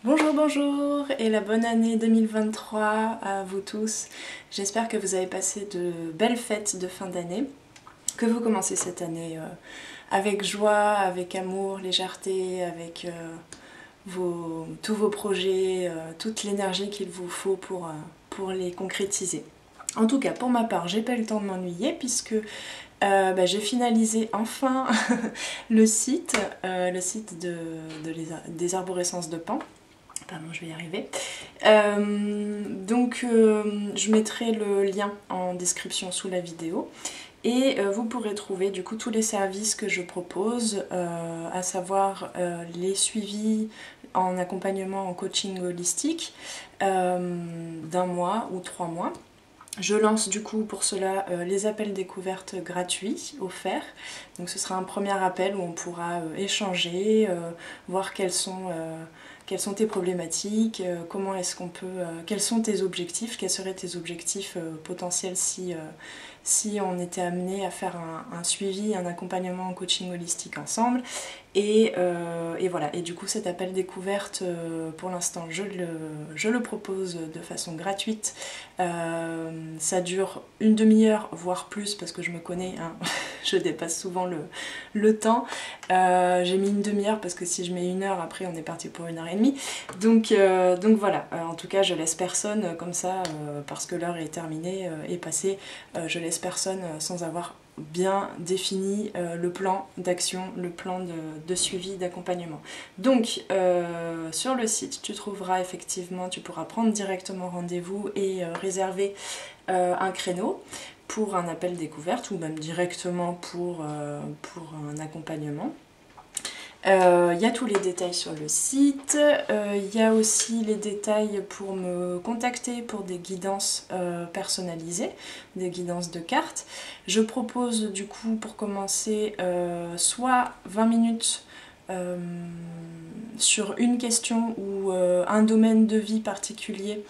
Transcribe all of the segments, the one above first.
Bonjour, bonjour et la bonne année 2023 à vous tous. J'espère que vous avez passé de belles fêtes de fin d'année, que vous commencez cette année avec joie, avec amour, légèreté, avec tous vos projets, toute l'énergie qu'il vous faut pour les concrétiser. En tout cas, pour ma part, j'ai pas eu le temps de m'ennuyer puisque j'ai finalisé enfin le site des arborescences de Pan. Pardon, je vais y arriver. Je mettrai le lien en description sous la vidéo. Et vous pourrez trouver du coup tous les services que je propose, à savoir les suivis en accompagnement en coaching holistique d'un mois ou 3 mois. Je lance du coup pour cela les appels découvertes gratuits offerts. Donc ce sera un premier appel où on pourra échanger, voir quelles sont tes problématiques, comment est-ce qu'on peut, quels sont tes objectifs, quels seraient tes objectifs potentiels si on était amené à faire un suivi, un accompagnement en coaching holistique ensemble. Et voilà, et du coup cet appel découverte, pour l'instant je le propose de façon gratuite. Ça dure une demi-heure, voire plus, parce que je me connais, hein, je dépasse souvent le temps. J'ai mis une demi-heure parce que si je mets 1 heure, après on est parti pour 1h30. Donc voilà, en tout cas je laisse personne comme ça, parce que l'heure est terminée, est passée, je laisse personne sans avoir bien défini le plan d'action, le plan de suivi, d'accompagnement. Donc sur le site tu trouveras effectivement, tu pourras prendre directement rendez-vous et réserver un créneau pour un appel découverte ou même directement pour un accompagnement. Il y a tous les détails sur le site, il y a aussi les détails pour me contacter pour des guidances personnalisées, des guidances de cartes. Je propose du coup pour commencer soit 20 minutes sur une question ou un domaine de vie particulier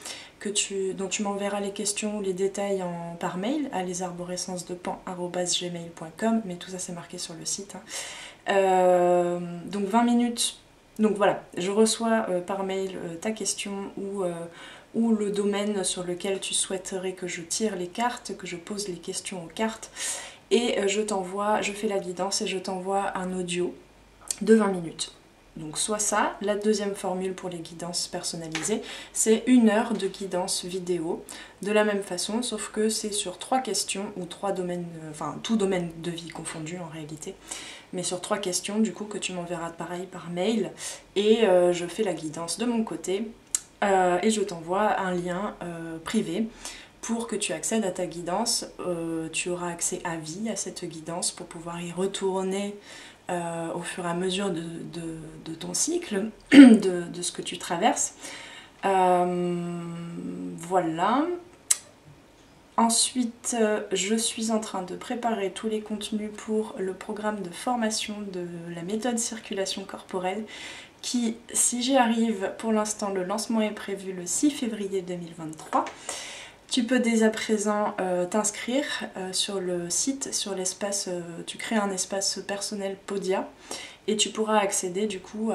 dont tu m'enverras les questions ou les détails par mail à lesarborescencesdepan@gmail.com, mais tout ça c'est marqué sur le site, hein. Donc 20 minutes, donc voilà, je reçois par mail ta question ou le domaine sur lequel tu souhaiterais que je tire les cartes, que je pose les questions aux cartes, et je fais la guidance et je t'envoie un audio de 20 minutes. Donc soit ça, la deuxième formule pour les guidances personnalisées, c'est 1 heure de guidance vidéo, de la même façon, sauf que c'est sur 3 questions ou 3 domaines, enfin tout domaine de vie confondu en réalité, mais sur 3 questions du coup que tu m'enverras pareil par mail, et je fais la guidance de mon côté, et je t'envoie un lien privé pour que tu accèdes à ta guidance. Tu auras accès à vie à cette guidance pour pouvoir y retourner au fur et à mesure de ton cycle, de ce que tu traverses. Voilà. Ensuite, je suis en train de préparer tous les contenus pour le programme de formation de la méthode circulation corporelle qui, si j'y arrive, pour l'instant le lancement est prévu le 6 février 2023. Tu peux dès à présent t'inscrire sur le site, sur l'espace, tu crées un espace personnel Podia et tu pourras accéder du coup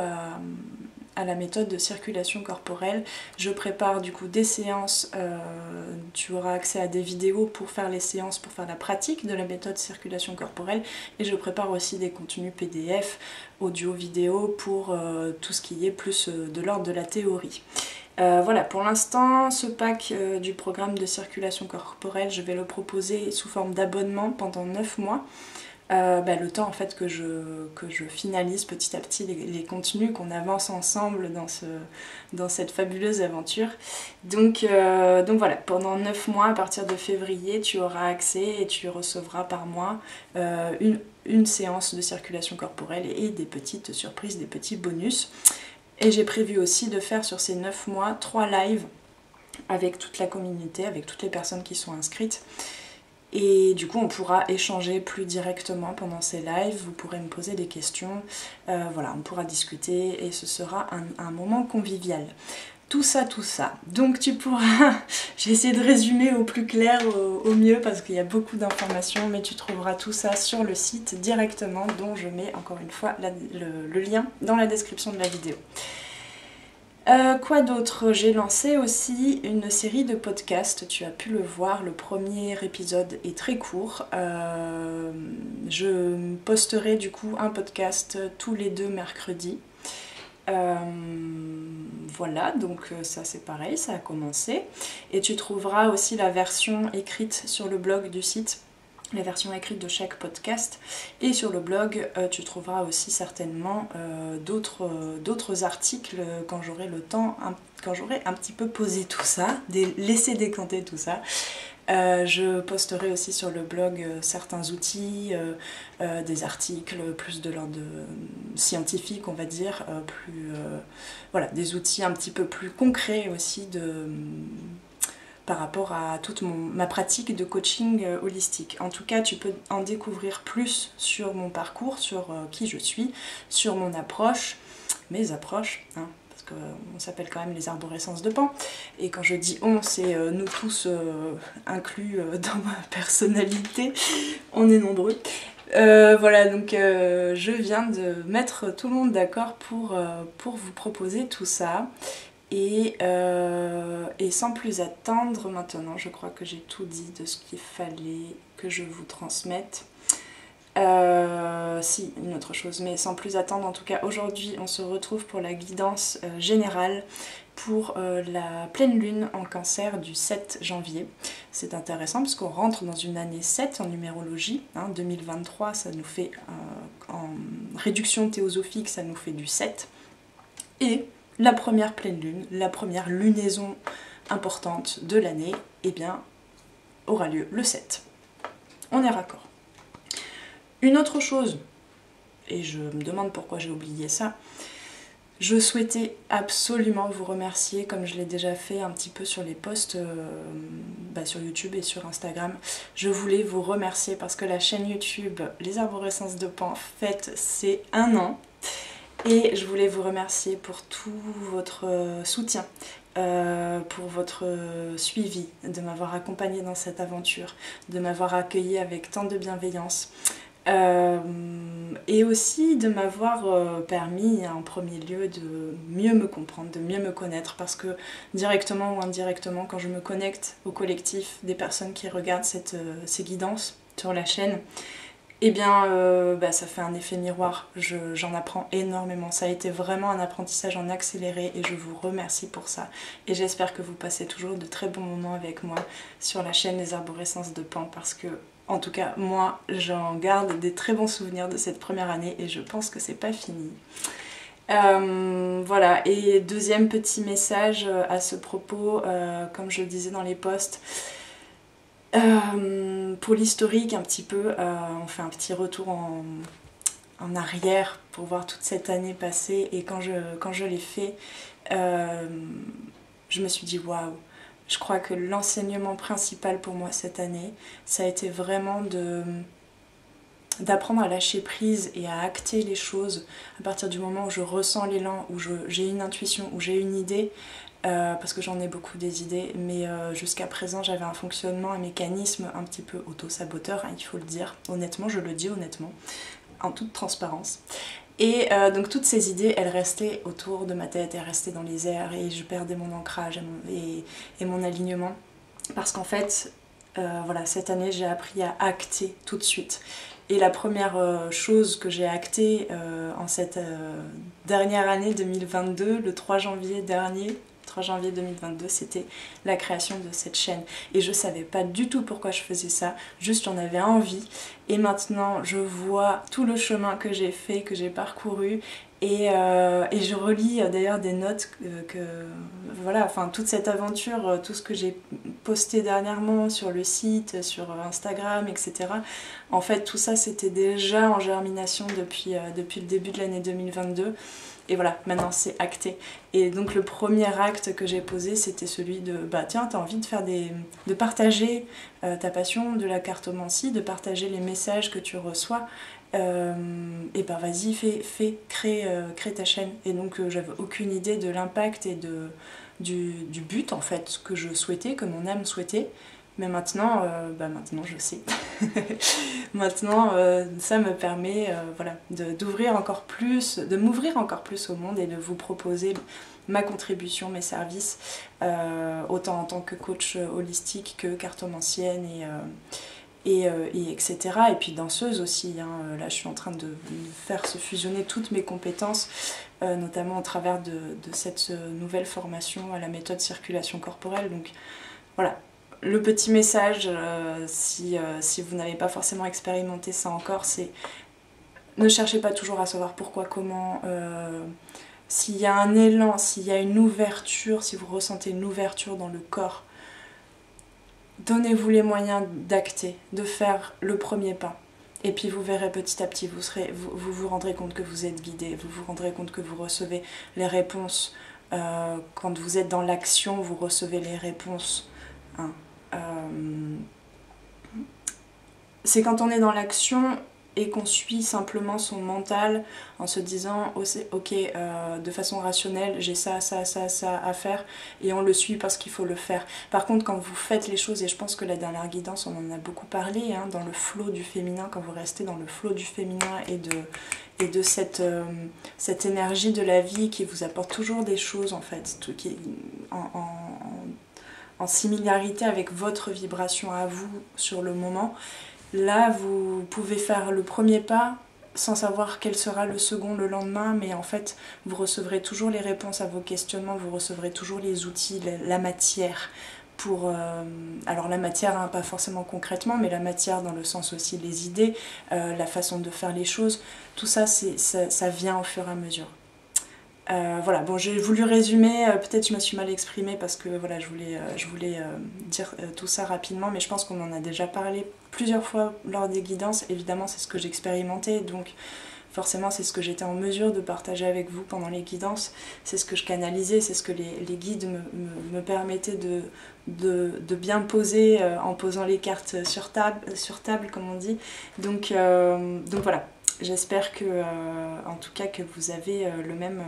à la méthode de circulation corporelle. Je prépare du coup des séances, tu auras accès à des vidéos pour faire les séances, pour faire la pratique de la méthode circulation corporelle, et je prépare aussi des contenus PDF, audio, vidéo pour tout ce qui est plus de l'ordre de la théorie. Voilà, pour l'instant, ce pack du programme de circulation corporelle, je vais le proposer sous forme d'abonnement pendant 9 mois. Le temps en fait que je finalise petit à petit les contenus, qu'on avance ensemble dans cette fabuleuse aventure. Donc voilà, pendant 9 mois, à partir de février, tu auras accès et tu recevras par mois une séance de circulation corporelle et des petites surprises, des petits bonus. Et j'ai prévu aussi de faire sur ces 9 mois 3 lives avec toute la communauté, avec toutes les personnes qui sont inscrites. Et du coup on pourra échanger plus directement pendant ces lives, vous pourrez me poser des questions, voilà, on pourra discuter et ce sera un moment convivial. Tout ça. Donc tu pourras, j'ai essayé de résumer au plus clair, au mieux, parce qu'il y a beaucoup d'informations, mais tu trouveras tout ça sur le site directement, dont je mets encore une fois le lien dans la description de la vidéo. Quoi d'autre? J'ai lancé aussi une série de podcasts, tu as pu le voir, le premier épisode est très court. Je posterai du coup un podcast tous les 2 mercredis. Voilà, donc ça c'est pareil, ça a commencé. Et tu trouveras aussi la version écrite sur le blog du site, la version écrite de chaque podcast. Et sur le blog, tu trouveras aussi certainement d'autres articles quand j'aurai le temps, quand j'aurai un petit peu posé tout ça, laissé décanter tout ça. Je posterai aussi sur le blog certains outils, des articles plus de l'ordre scientifique, on va dire, voilà, des outils un petit peu plus concrets aussi par rapport à toute ma pratique de coaching holistique. En tout cas, tu peux en découvrir plus sur mon parcours, sur qui je suis, sur mon approche, mes approches, hein, parce qu'on s'appelle quand même les arborescences de Pan. Et quand je dis on, c'est nous tous inclus dans ma personnalité, on est nombreux. Voilà, donc je viens de mettre tout le monde d'accord pour vous proposer tout ça. Et sans plus attendre, maintenant je crois que j'ai tout dit de ce qu'il fallait que je vous transmette. Si, une autre chose, mais sans plus attendre, en tout cas aujourd'hui on se retrouve pour la guidance générale pour la pleine lune en Cancer du 7 janvier. C'est intéressant parce qu'on rentre dans une année 7 en numérologie, hein, 2023 ça nous fait, en réduction théosophique ça nous fait du 7, et la première pleine lune, la première lunaison importante de l'année, eh bien, aura lieu le 7. On est raccord. Une autre chose, et je me demande pourquoi j'ai oublié ça, je souhaitais absolument vous remercier, comme je l'ai déjà fait un petit peu sur les posts sur YouTube et sur Instagram. Je voulais vous remercier parce que la chaîne YouTube Les Arborescences de Pan fête ses 1 an. Et je voulais vous remercier pour tout votre soutien, pour votre suivi, de m'avoir accompagné dans cette aventure, de m'avoir accueilli avec tant de bienveillance. Et aussi de m'avoir permis en premier lieu de mieux me comprendre, de mieux me connaître, parce que directement ou indirectement, quand je me connecte au collectif des personnes qui regardent ces guidances sur la chaîne, eh bien ça fait un effet miroir, j'en apprends énormément. Ça a été vraiment un apprentissage en accéléré et je vous remercie pour ça. Et j'espère que vous passez toujours de très bons moments avec moi sur la chaîne Les Arborescences de Pan, parce que en tout cas moi j'en garde des très bons souvenirs de cette première année et je pense que c'est pas fini. Voilà, et deuxième petit message à ce propos, comme je le disais dans les posts, pour l'historique un petit peu, on fait un petit retour en arrière pour voir toute cette année passée, et quand je l'ai fait, je me suis dit waouh, je crois que l'enseignement principal pour moi cette année, ça a été vraiment d'apprendre à lâcher prise et à acter les choses à partir du moment où je ressens l'élan, où j'ai une intuition, où j'ai une idée, parce que j'en ai beaucoup des idées, mais jusqu'à présent j'avais un fonctionnement, un mécanisme un petit peu auto-saboteur, hein, il faut le dire, honnêtement, je le dis honnêtement, en toute transparence. Et donc toutes ces idées, elles restaient autour de ma tête, elles restaient dans les airs, et je perdais mon ancrage et mon alignement, parce qu'en fait, voilà, cette année j'ai appris à acter tout de suite. Et la première chose que j'ai actée en cette dernière année 2022, le 3 janvier dernier, 3 janvier 2022, c'était la création de cette chaîne. Et je savais pas du tout pourquoi je faisais ça, juste j'en avais envie. Et maintenant, je vois tout le chemin que j'ai fait, que j'ai parcouru. Et je relis d'ailleurs des notes voilà, enfin toute cette aventure, tout ce que j'ai posté dernièrement sur le site, sur Instagram, etc. En fait, tout ça c'était déjà en germination depuis le début de l'année 2022. Et voilà, maintenant c'est acté. Et donc le premier acte que j'ai posé, c'était celui de, bah tiens, t'as envie de partager ta passion de la cartomancie, de partager les messages que tu reçois, et bah vas-y, crée ta chaîne. Et donc j'avais aucune idée de l'impact et du but en fait que je souhaitais, que mon âme souhaitait. Mais maintenant, maintenant je sais. Maintenant, ça me permet voilà, d'ouvrir encore plus, de m'ouvrir encore plus au monde et de vous proposer ma contribution, mes services, autant en tant que coach holistique que cartomancienne et etc. Et puis danseuse aussi, hein. Là je suis en train de faire se fusionner toutes mes compétences, notamment au travers de cette nouvelle formation à la méthode circulation corporelle. Donc voilà, le petit message, si vous n'avez pas forcément expérimenté ça encore, c'est ne cherchez pas toujours à savoir pourquoi, comment, s'il y a un élan, s'il y a une ouverture, si vous ressentez une ouverture dans le corps, donnez-vous les moyens d'acter, de faire le premier pas. Et puis vous verrez petit à petit, vous vous rendrez compte que vous êtes guidé, vous vous rendrez compte que vous recevez les réponses. Quand vous êtes dans l'action, vous recevez les réponses. Hein. C'est quand on est dans l'action et qu'on suit simplement son mental en se disant ok, de façon rationnelle, j'ai ça à faire, et on le suit parce qu'il faut le faire. Par contre, quand vous faites les choses, et je pense que la dernière guidance, on en a beaucoup parlé, hein, dans le flow du féminin, quand vous restez dans le flow du féminin et de cette énergie de la vie qui vous apporte toujours des choses en fait, qui en similarité avec votre vibration à vous sur le moment. Là, vous pouvez faire le premier pas sans savoir quel sera le second le lendemain, mais en fait, vous recevrez toujours les réponses à vos questionnements, vous recevrez toujours les outils, la matière pour... alors la matière, hein, pas forcément concrètement, mais la matière dans le sens aussi les idées, la façon de faire les choses, tout ça, ça vient au fur et à mesure. Voilà, bon, j'ai voulu résumer, peut-être je me suis mal exprimée parce que voilà, je voulais dire tout ça rapidement, mais je pense qu'on en a déjà parlé plusieurs fois lors des guidances. Évidemment, c'est ce que j'expérimentais, donc forcément c'est ce que j'étais en mesure de partager avec vous pendant les guidances, c'est ce que je canalisais, c'est ce que les guides me permettaient de bien poser en posant les cartes sur table comme on dit. Donc voilà. J'espère que, en tout cas, que vous avez le même...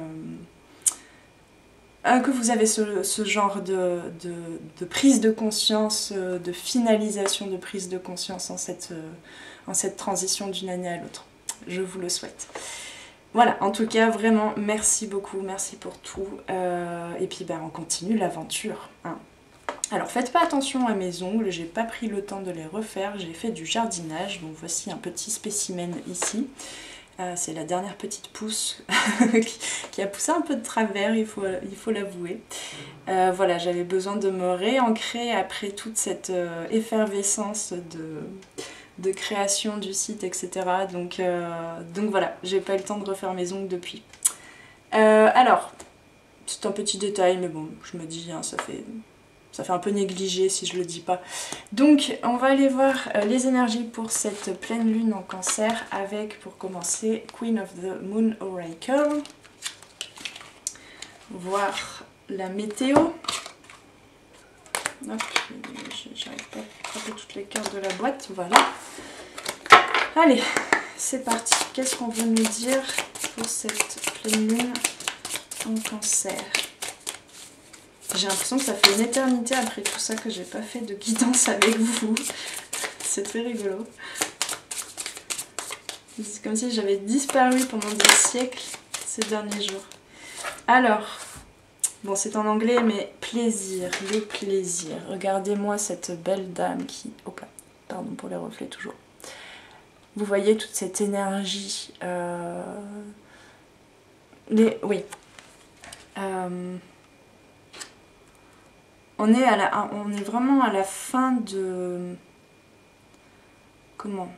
que vous avez ce genre de prise de conscience, de finalisation de prise de conscience en cette transition d'une année à l'autre. Je vous le souhaite. Voilà, en tout cas, vraiment, merci beaucoup, merci pour tout. Et puis, ben, on continue l'aventure, hein. Alors faites pas attention à mes ongles, j'ai pas pris le temps de les refaire, j'ai fait du jardinage, donc voici un petit spécimen ici. C'est la dernière petite pousse qui a poussé un peu de travers, il faut l'avouer. Voilà, j'avais besoin de me réancrer après toute cette effervescence de création du site, etc. Donc voilà, j'ai pas eu le temps de refaire mes ongles depuis. Alors, c'est un petit détail, mais bon, je me dis, hein, ça fait un peu négligé si je le dis pas. Donc on va aller voir les énergies pour cette pleine lune en Cancer avec, pour commencer, Queen of the Moon Oracle. Voir la météo. J'arrive pas à attraper toutes les cartes de la boîte, voilà. Allez, c'est parti. Qu'est-ce qu'on veut nous dire pour cette pleine lune en Cancer? J'ai l'impression que ça fait une éternité après tout ça que j'ai pas fait de guidance avec vous. C'est très rigolo. C'est comme si j'avais disparu pendant des siècles ces derniers jours. Alors, bon, c'est en anglais, mais plaisir, le plaisir. Regardez-moi cette belle dame qui... Hop là, pardon pour les reflets toujours. Vous voyez toute cette énergie. Oui. On est vraiment à la fin de... Comment ?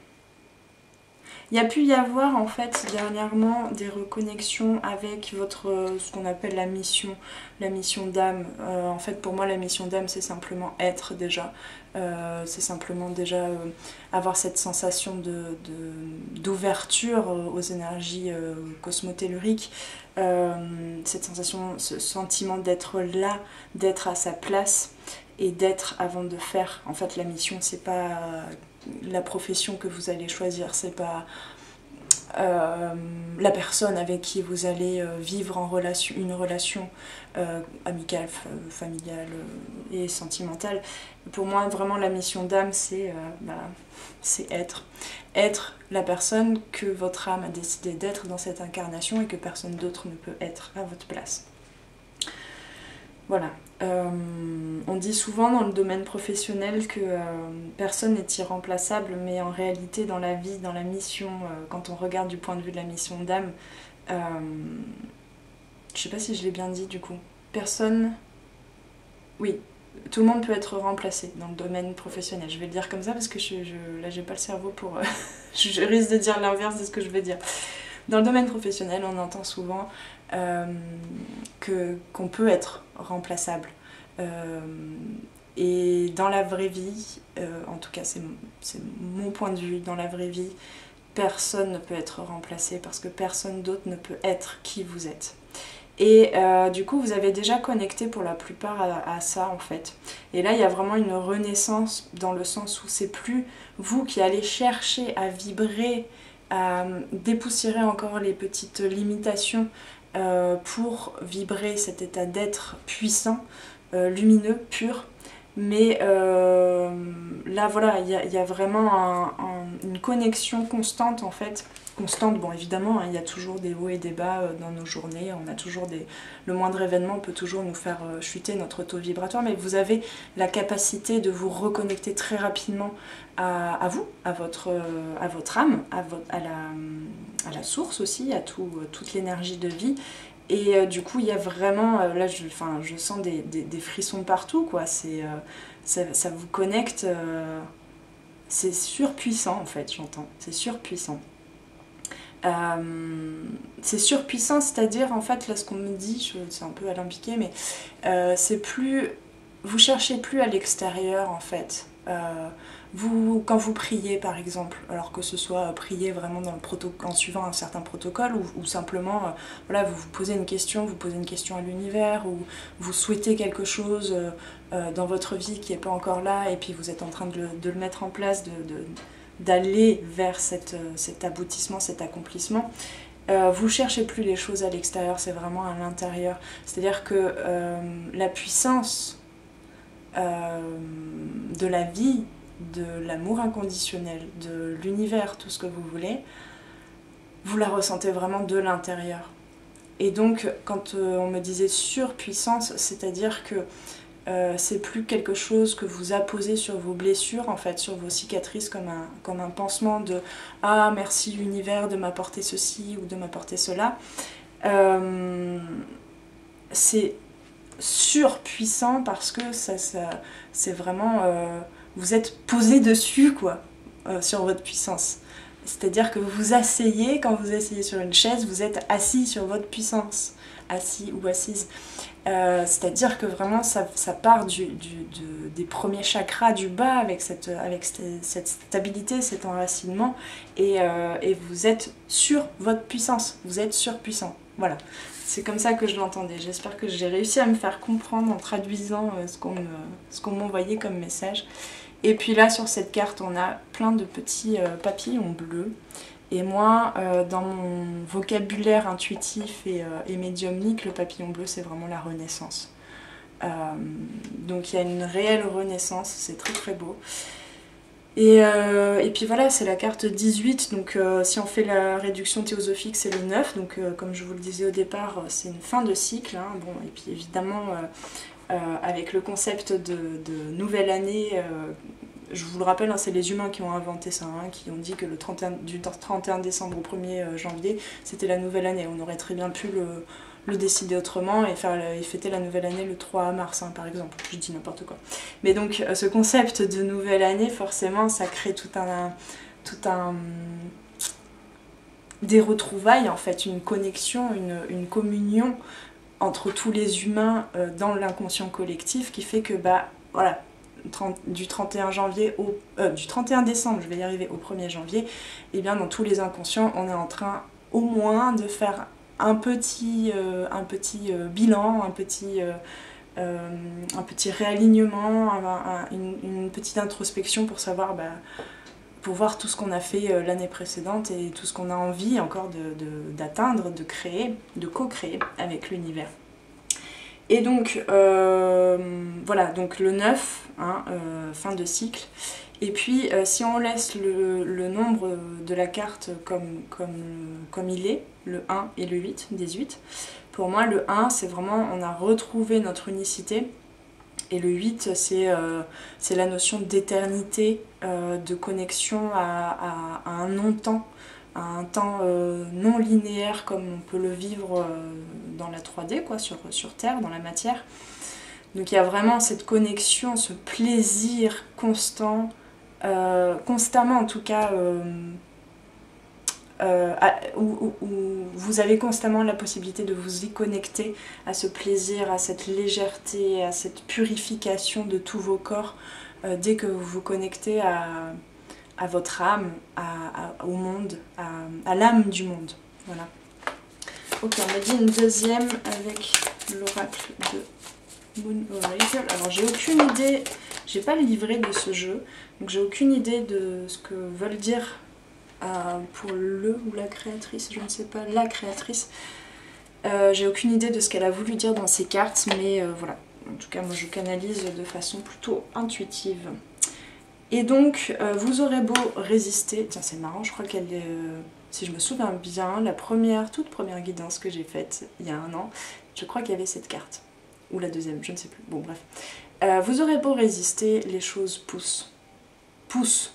Il y a pu y avoir en fait dernièrement des reconnexions avec ce qu'on appelle la mission d'âme. En fait pour moi la mission d'âme c'est simplement être déjà. C'est simplement déjà avoir cette sensation d'ouverture aux énergies cosmotelluriques. Cette sensation, ce sentiment d'être là, d'être à sa place et d'être avant de faire. En fait la mission c'est pas la profession que vous allez choisir, c'est pas la personne avec qui vous allez vivre une relation amicale, familiale et sentimentale. Pour moi vraiment la mission d'âme c'est être la personne que votre âme a décidé d'être dans cette incarnation et que personne d'autre ne peut être à votre place. Voilà. On dit souvent dans le domaine professionnel que personne n'est irremplaçable, mais en réalité dans la vie, dans la mission, quand on regarde du point de vue de la mission d'âme, je sais pas si je l'ai bien dit du coup, personne... Oui, tout le monde peut être remplacé dans le domaine professionnel. Je vais le dire comme ça parce que là j'ai pas le cerveau pour... je risque de dire l'inverse de ce que je vais dire. Dans le domaine professionnel, on entend souvent qu'on peut être remplaçable. Et dans la vraie vie, en tout cas c'est mon point de vue, dans la vraie vie, personne ne peut être remplacé parce que personne d'autre ne peut être qui vous êtes. Et du coup, vous avez déjà connecté pour la plupart à ça en fait. Et là, il y a vraiment une renaissance dans le sens où c'est plus vous qui allez chercher à vibrer, à dépoussiérer encore les petites limitations pour vibrer cet état d'être puissant, lumineux, pur. Mais là, voilà, il y a vraiment une connexion constante en fait. Constante, bon évidemment, hein, il y a toujours des hauts et des bas dans nos journées, on a toujours le moindre événement peut toujours nous faire chuter notre taux vibratoire, mais vous avez la capacité de vous reconnecter très rapidement à vous, à votre âme, à la source aussi, à toute l'énergie de vie. Et du coup, il y a vraiment, là je sens des frissons partout, quoi. Ça vous connecte, c'est surpuissant en fait, j'entends, c'est surpuissant. C'est surpuissant, c'est-à-dire en fait là ce qu'on me dit, c'est un peu alambiqué, mais c'est plus, vous cherchez plus à l'extérieur en fait. Quand vous priez par exemple, alors que ce soit prier vraiment dans en suivant un certain protocole ou simplement voilà, vous posez une question à l'univers, ou vous souhaitez quelque chose dans votre vie qui n'est pas encore là et puis vous êtes en train de le mettre en place, d'aller vers cet aboutissement, cet accomplissement, vous cherchez plus les choses à l'extérieur, c'est vraiment à l'intérieur. C'est-à-dire que la puissance de la vie, de l'amour inconditionnel, de l'univers, tout ce que vous voulez, vous la ressentez vraiment de l'intérieur. Et donc, quand on me disait surpuissance, c'est-à-dire que c'est plus quelque chose que vous apposez sur vos blessures, en fait, sur vos cicatrices, comme un pansement de « Ah, merci l'univers de m'apporter ceci ou de m'apporter cela ». C'est surpuissant parce que c'est vraiment... vous êtes posé dessus, quoi, sur votre puissance. C'est-à-dire que vous vous asseyez, quand vous asseyez sur une chaise, vous êtes assis sur votre puissance, assis ou assise. C'est-à-dire que vraiment ça part des premiers chakras du bas avec cette stabilité, cet enracinement, et vous êtes sur votre puissance, vous êtes surpuissant. Voilà, c'est comme ça que je l'entendais. J'espère que j'ai réussi à me faire comprendre en traduisant ce qu'on m'envoyait comme message. Et puis là sur cette carte on a plein de petits papillons bleus. Et moi, dans mon vocabulaire intuitif et médiumnique, le papillon bleu, c'est vraiment la renaissance. Donc il y a une réelle renaissance, c'est très très beau. Et puis voilà, c'est la carte 18, donc si on fait la réduction théosophique, c'est le 9. Donc comme je vous le disais au départ, c'est une fin de cycle. Hein. Bon, et puis évidemment, avec le concept de nouvelle année... je vous le rappelle, hein, c'est les humains qui ont inventé ça, hein, qui ont dit que du 31 décembre au 1er janvier, c'était la nouvelle année. On aurait très bien pu le décider autrement et fêter la nouvelle année le 3 mars, hein, par exemple. Je dis n'importe quoi. Mais donc, ce concept de nouvelle année, forcément, ça crée des retrouvailles, en fait, une connexion, une communion entre tous les humains dans l'inconscient collectif qui fait que, bah, voilà, du 31 décembre, je vais y arriver, au 1er janvier, et bien dans tous les inconscients, on est en train au moins de faire un petit bilan, un petit réalignement, une petite introspection pour savoir, pour voir tout ce qu'on a fait l'année précédente et tout ce qu'on a envie encore d'atteindre, de créer, de co-créer avec l'univers. Et donc, voilà, donc le 9, hein, fin de cycle. Et puis, si on laisse le nombre de la carte comme il est, le 1 et le 8, 18, Pour moi, le 1, c'est vraiment, on a retrouvé notre unicité. Et le 8, c'est la notion d'éternité, de connexion à un non-temps, à un temps non linéaire comme on peut le vivre dans la 3D, quoi, sur Terre, dans la matière. Donc il y a vraiment cette connexion, ce plaisir constant, constamment en tout cas, où vous avez constamment la possibilité de vous y connecter à ce plaisir, à cette légèreté, à cette purification de tous vos corps dès que vous vous connectez à votre âme, au monde, à l'âme du monde. Voilà. Ok, on m'a dit une deuxième avec l'oracle de Moon Oracle. Alors j'ai aucune idée, j'ai pas le livret de ce jeu, donc j'ai aucune idée de ce que veulent dire pour le ou la créatrice, je ne sais pas, la créatrice. J'ai aucune idée de ce qu'elle a voulu dire dans ces cartes, mais voilà. En tout cas, moi je canalise de façon plutôt intuitive. Et donc, vous aurez beau résister. Tiens, c'est marrant, je crois qu'elle est... si je me souviens bien, la toute première guidance que j'ai faite il y a un an, je crois qu'il y avait cette carte. Ou la deuxième, je ne sais plus. Bon, bref. Vous aurez beau résister, les choses poussent. Poussent.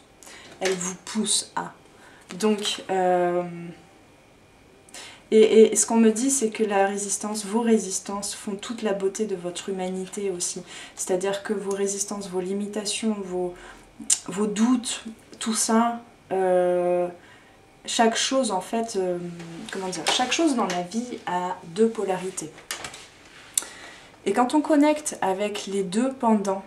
Elles vous poussent à. Donc, et ce qu'on me dit, c'est que la résistance, vos résistances font toute la beauté de votre humanité aussi. C'est-à-dire que vos résistances, vos limitations, vos doutes, tout ça, chaque chose en fait, comment dire, chaque chose dans la vie a deux polarités. Et quand on connecte avec les deux pendants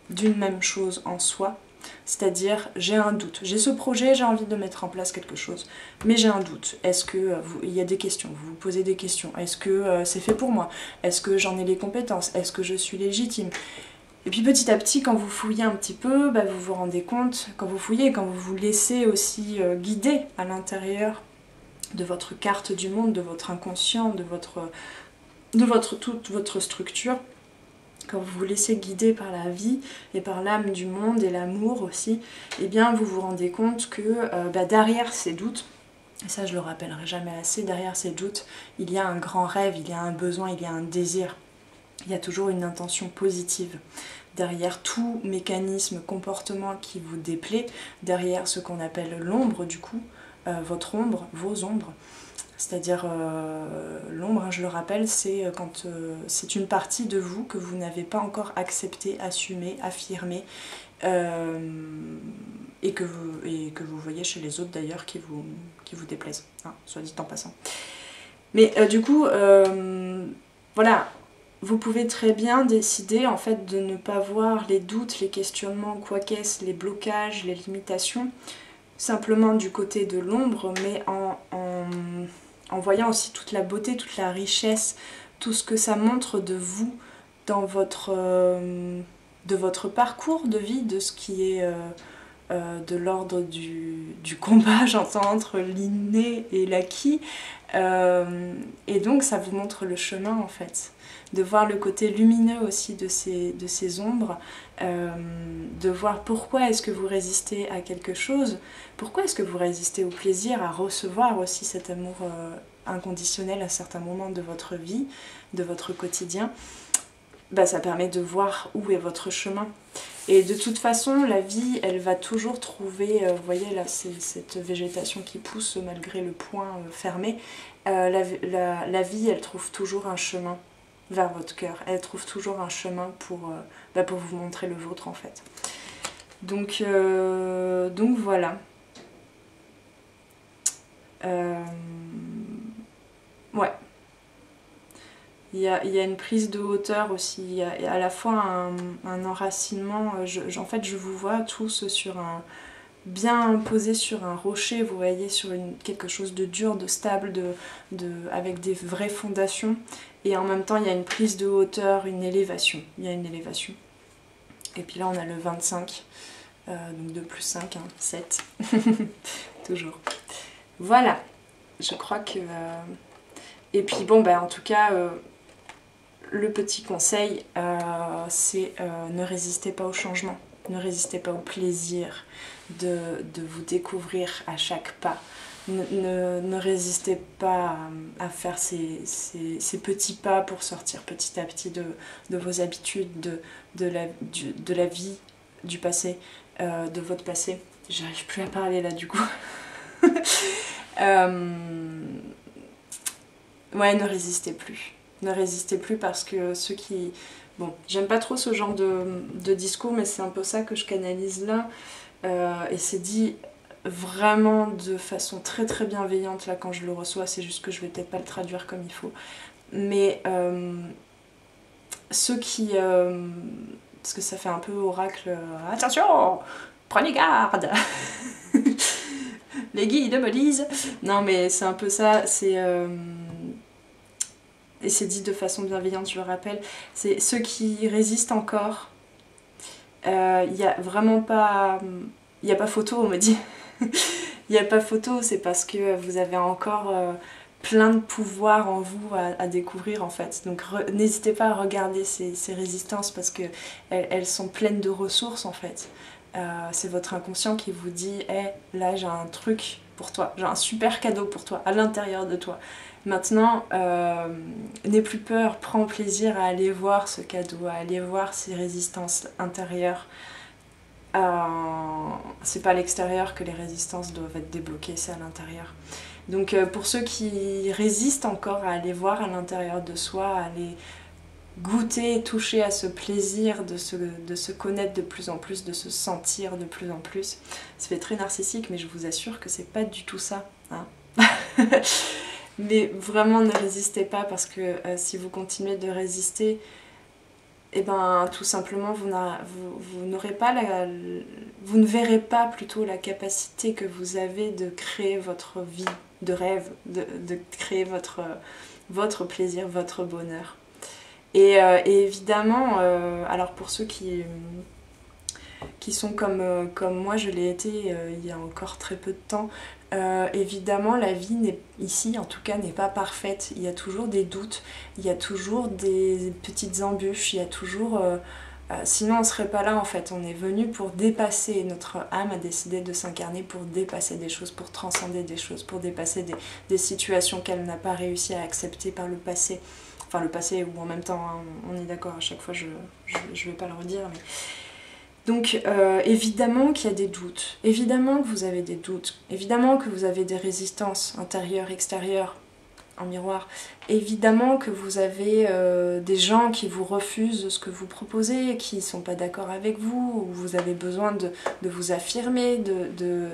d'une même chose en soi, c'est-à-dire j'ai un doute, j'ai ce projet, j'ai envie de mettre en place quelque chose, mais j'ai un doute. Est-ce que il y a des questions, vous vous posez des questions, est-ce que c'est fait pour moi, est-ce que j'en ai les compétences, est-ce que je suis légitime? Et puis petit à petit, quand vous fouillez un petit peu, bah, vous vous rendez compte, quand vous fouillez, quand vous vous laissez aussi guider à l'intérieur de votre carte du monde, de votre inconscient, de toute votre structure, quand vous vous laissez guider par la vie et par l'âme du monde et l'amour aussi, eh bien vous vous rendez compte que derrière ces doutes, et ça je le rappellerai jamais assez, derrière ces doutes, il y a un grand rêve, il y a un besoin, il y a un désir, il y a toujours une intention positive. Derrière tout mécanisme, comportement qui vous déplaît, derrière ce qu'on appelle l'ombre du coup, votre ombre, vos ombres, c'est-à-dire l'ombre, hein, je le rappelle, c'est quand c'est une partie de vous que vous n'avez pas encore accepté, assumé, affirmé, et que vous voyez chez les autres d'ailleurs qui vous déplaisent, hein, soit dit en passant. Mais du coup, voilà, vous pouvez très bien décider en fait de ne pas voir les doutes, les questionnements, quoi qu'est-ce, les blocages, les limitations, simplement du côté de l'ombre, mais en voyant aussi toute la beauté, toute la richesse, tout ce que ça montre de vous dans de votre parcours de vie, de ce qui est de l'ordre du combat, j'entends, entre l'inné et l'acquis. Et donc ça vous montre le chemin en fait. De voir le côté lumineux aussi de ces ombres, de voir pourquoi est-ce que vous résistez à quelque chose, pourquoi est-ce que vous résistez au plaisir, à recevoir aussi cet amour inconditionnel à certains moments de votre vie, de votre quotidien. Bah, ça permet de voir où est votre chemin. Et de toute façon, la vie, elle va toujours trouver, vous voyez là, c'est cette végétation qui pousse malgré le poing fermé, la vie, elle trouve toujours un chemin vers votre cœur, elle trouve toujours un chemin pour vous montrer le vôtre en fait. Donc voilà. Ouais. Il y a une prise de hauteur aussi, il y a à la fois un enracinement, en fait je vous vois tous sur bien posé sur un rocher, vous voyez, sur quelque chose de dur, de stable, avec des vraies fondations, et en même temps il y a une prise de hauteur, une élévation, il y a une élévation. Et puis là on a le 25, donc 2 plus 5, hein, 7, toujours. Voilà, je crois que... Et puis bon, bah, en tout cas... le petit conseil, c'est ne résistez pas au changement, ne résistez pas au plaisir de vous découvrir à chaque pas, ne résistez pas à faire ces petits pas pour sortir petit à petit de vos habitudes, de la vie, du passé, de votre passé. J'arrive plus à parler là du coup. Ouais, ne résistez plus. Ne résistez plus parce que ceux qui... Bon, j'aime pas trop ce genre de discours, mais c'est un peu ça que je canalise là. Et c'est dit vraiment de façon très très bienveillante là quand je le reçois, c'est juste que je vais peut-être pas le traduire comme il faut. Mais ceux qui... parce que ça fait un peu oracle, attention, prenez garde. Les guides me disent. Non mais c'est un peu ça, c'est... et c'est dit de façon bienveillante, je le rappelle, c'est ceux qui résistent encore. Il n'y a vraiment pas... Il n'y a pas photo, on me dit. Il n'y a pas photo, c'est parce que vous avez encore plein de pouvoir en vous à découvrir en fait. Donc n'hésitez pas à regarder ces résistances parce que elles sont pleines de ressources en fait. C'est votre inconscient qui vous dit hey, là j'ai un truc pour toi, j'ai un super cadeau pour toi, à l'intérieur de toi. Maintenant, n'aie plus peur, prends plaisir à aller voir ce cadeau, à aller voir ces résistances intérieures. C'est pas à l'extérieur que les résistances doivent être débloquées, c'est à l'intérieur. Donc pour ceux qui résistent encore à aller voir à l'intérieur de soi, à aller goûter, toucher à ce plaisir de se connaître de plus en plus, de se sentir de plus en plus, ça fait très narcissique, mais je vous assure que c'est pas du tout ça. Hein. Mais vraiment ne résistez pas parce que si vous continuez de résister, et ben tout simplement vous n'aurez pas vous ne verrez pas plutôt la capacité que vous avez de créer votre vie de rêve, de créer votre plaisir, votre bonheur. Et évidemment, alors pour ceux qui sont comme moi, je l'ai été il y a encore très peu de temps, évidemment la vie ici en tout cas n'est pas parfaite, il y a toujours des doutes, il y a toujours des petites embûches, il y a toujours... sinon on serait pas là en fait, on est venu pour dépasser, notre âme a décidé de s'incarner pour dépasser des choses, pour transcender des choses, pour dépasser des situations qu'elle n'a pas réussi à accepter par le passé. Enfin le passé ou en même temps, hein, on est d'accord, à chaque fois je vais pas le redire, mais... Donc évidemment qu'il y a des doutes, évidemment que vous avez des doutes, évidemment que vous avez des résistances intérieures, extérieures, en miroir, évidemment que vous avez des gens qui vous refusent ce que vous proposez, qui ne sont pas d'accord avec vous, ou vous avez besoin de vous affirmer, de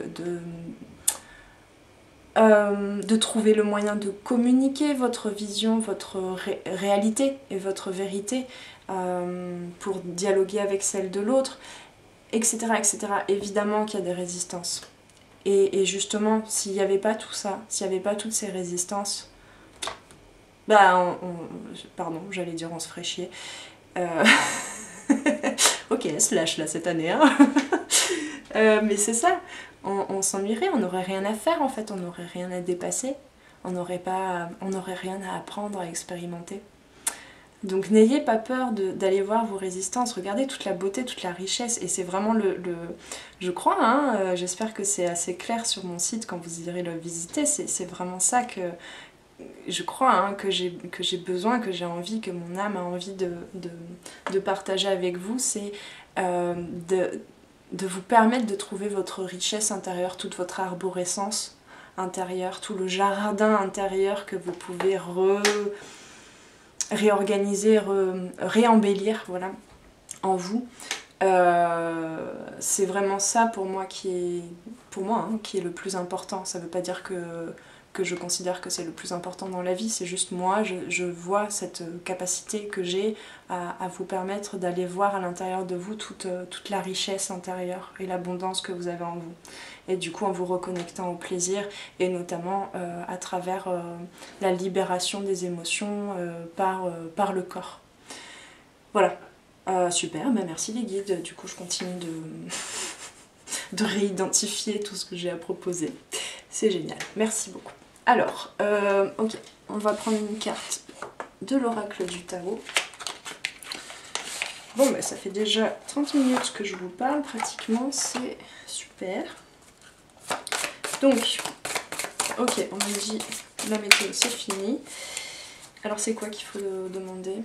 trouver le moyen de communiquer votre vision, votre réalité et votre vérité pour dialoguer avec celle de l'autre, etc., etc. Évidemment qu'il y a des résistances. Et justement, s'il n'y avait pas tout ça, s'il n'y avait pas toutes ces résistances, bah, pardon, j'allais dire on se ferait chier. Ok, slash là cette année, hein. Mais c'est ça, on s'ennuierait, on n'aurait rien à faire en fait, on n'aurait rien à dépasser, on n'aurait rien à apprendre, à expérimenter. Donc n'ayez pas peur d'aller voir vos résistances, regardez toute la beauté, toute la richesse, et c'est vraiment je crois, hein, j'espère que c'est assez clair sur mon site quand vous irez le visiter, c'est vraiment ça que je crois, hein, que j'ai besoin, que j'ai envie, que mon âme a envie de partager avec vous, c'est de vous permettre de trouver votre richesse intérieure, toute votre arborescence intérieure, tout le jardin intérieur que vous pouvez réorganiser, réembellir, voilà, en vous. C'est vraiment ça pour moi qui est le plus important. Ça veut pas dire que je considère que c'est le plus important dans la vie, c'est juste moi, je vois cette capacité que j'ai à vous permettre d'aller voir à l'intérieur de vous toute la richesse intérieure et l'abondance que vous avez en vous. Et du coup en vous reconnectant au plaisir et notamment à travers la libération des émotions par le corps. Voilà, super, bah merci les guides, du coup je continue de réidentifier tout ce que j'ai à proposer. C'est génial, merci beaucoup. Alors, ok, on va prendre une carte de l'oracle du tarot. Bon, bah, ça fait déjà 30 minutes que je vous parle, pratiquement, c'est super. Donc, Ok, on me dit la météo c'est fini. Alors c'est quoi qu'il faut demander?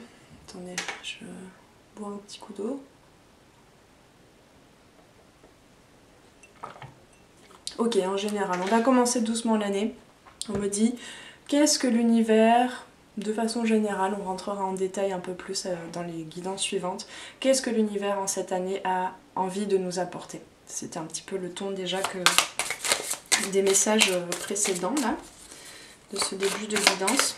Attendez, je bois un petit coup d'eau. Ok, en général, on va commencer doucement l'année. On me dit, qu'est-ce que l'univers, de façon générale, on rentrera en détail un peu plus dans les guidances suivantes, qu'est-ce que l'univers en cette année a envie de nous apporter? C'était un petit peu le ton déjà que des messages précédents là, de ce début de guidance,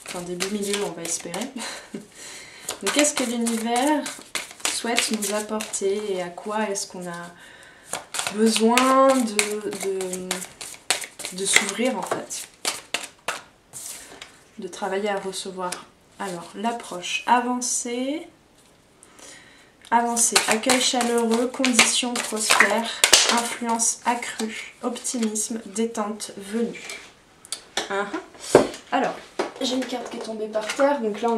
enfin début milieu on va espérer. Donc qu'est-ce que l'univers souhaite nous apporter et à quoi est-ce qu'on a besoin de s'ouvrir en fait, de travailler à recevoir. Alors l'approche avancée, accueil chaleureux, conditions prospères, influence accrue, optimisme, détente venue. Alors, j'ai une carte qui est tombée par terre, donc là on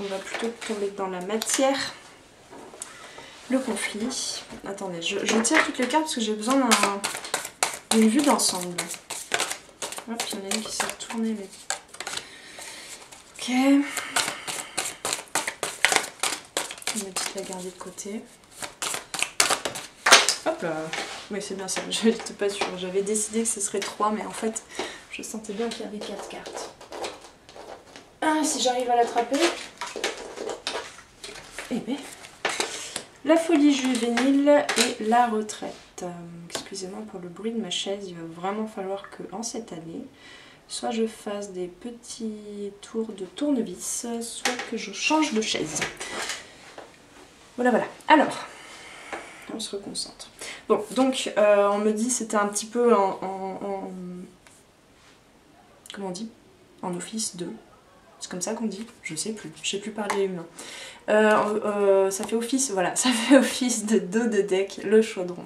va plutôt tomber dans la matière. Le conflit. Attendez, je tire toutes les cartes parce que j'ai besoin d'une vue d'ensemble. Hop, il y en a une qui s'est retournée. Mais... ok. On va peut-être la garder de côté. Hop là. Oui, c'est bien ça. Je n'étais pas sûre. J'avais décidé que ce serait 3, mais en fait, je sentais bien qu'il y avait 4 cartes. Ah, si j'arrive à l'attraper. Eh bien. La folie juvénile et la retraite. Excusez-moi pour le bruit de ma chaise, il va vraiment falloir que en cette année, soit je fasse des petits tours de tournevis, soit que je change de chaise. Voilà, voilà. Alors, on se reconcentre. Bon, donc on me dit c'était un petit peu comment on dit? En office de... C'est comme ça qu'on dit? Je sais plus parler humain. Ça fait office, voilà, ça fait office de dos de deck, le chaudron.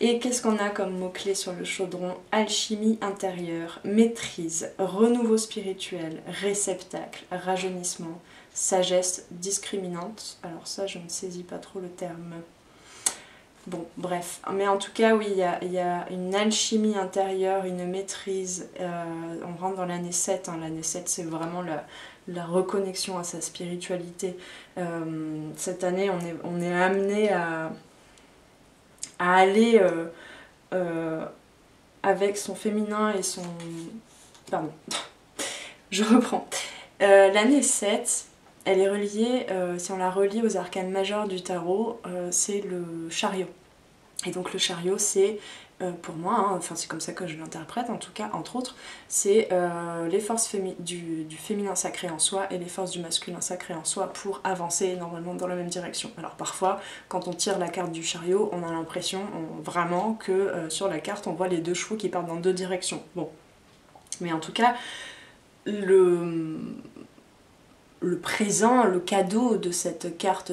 Et qu'est-ce qu'on a comme mots-clés sur le chaudron? Alchimie intérieure, maîtrise, renouveau spirituel, réceptacle, rajeunissement, sagesse discriminante. Alors ça, je ne saisis pas trop le terme. Bon, bref. Mais en tout cas, oui, il y a une alchimie intérieure, une maîtrise. On rentre dans l'année 7. Hein. L'année 7, c'est vraiment la reconnexion à sa spiritualité. Cette année, on est amené à aller avec son féminin et son... Pardon, je reprends. L'année 7, elle est reliée, si on la relie aux arcanes majeures du tarot, c'est le chariot. Et donc le chariot, c'est, pour moi, hein, enfin c'est comme ça que je l'interprète en tout cas, entre autres, c'est les forces du féminin sacré en soi et les forces du masculin sacré en soi pour avancer normalement dans la même direction. Alors parfois, quand on tire la carte du chariot, on a l'impression vraiment que sur la carte, on voit les deux chevaux qui partent dans deux directions. Bon, mais en tout cas, le présent, le cadeau de cette carte,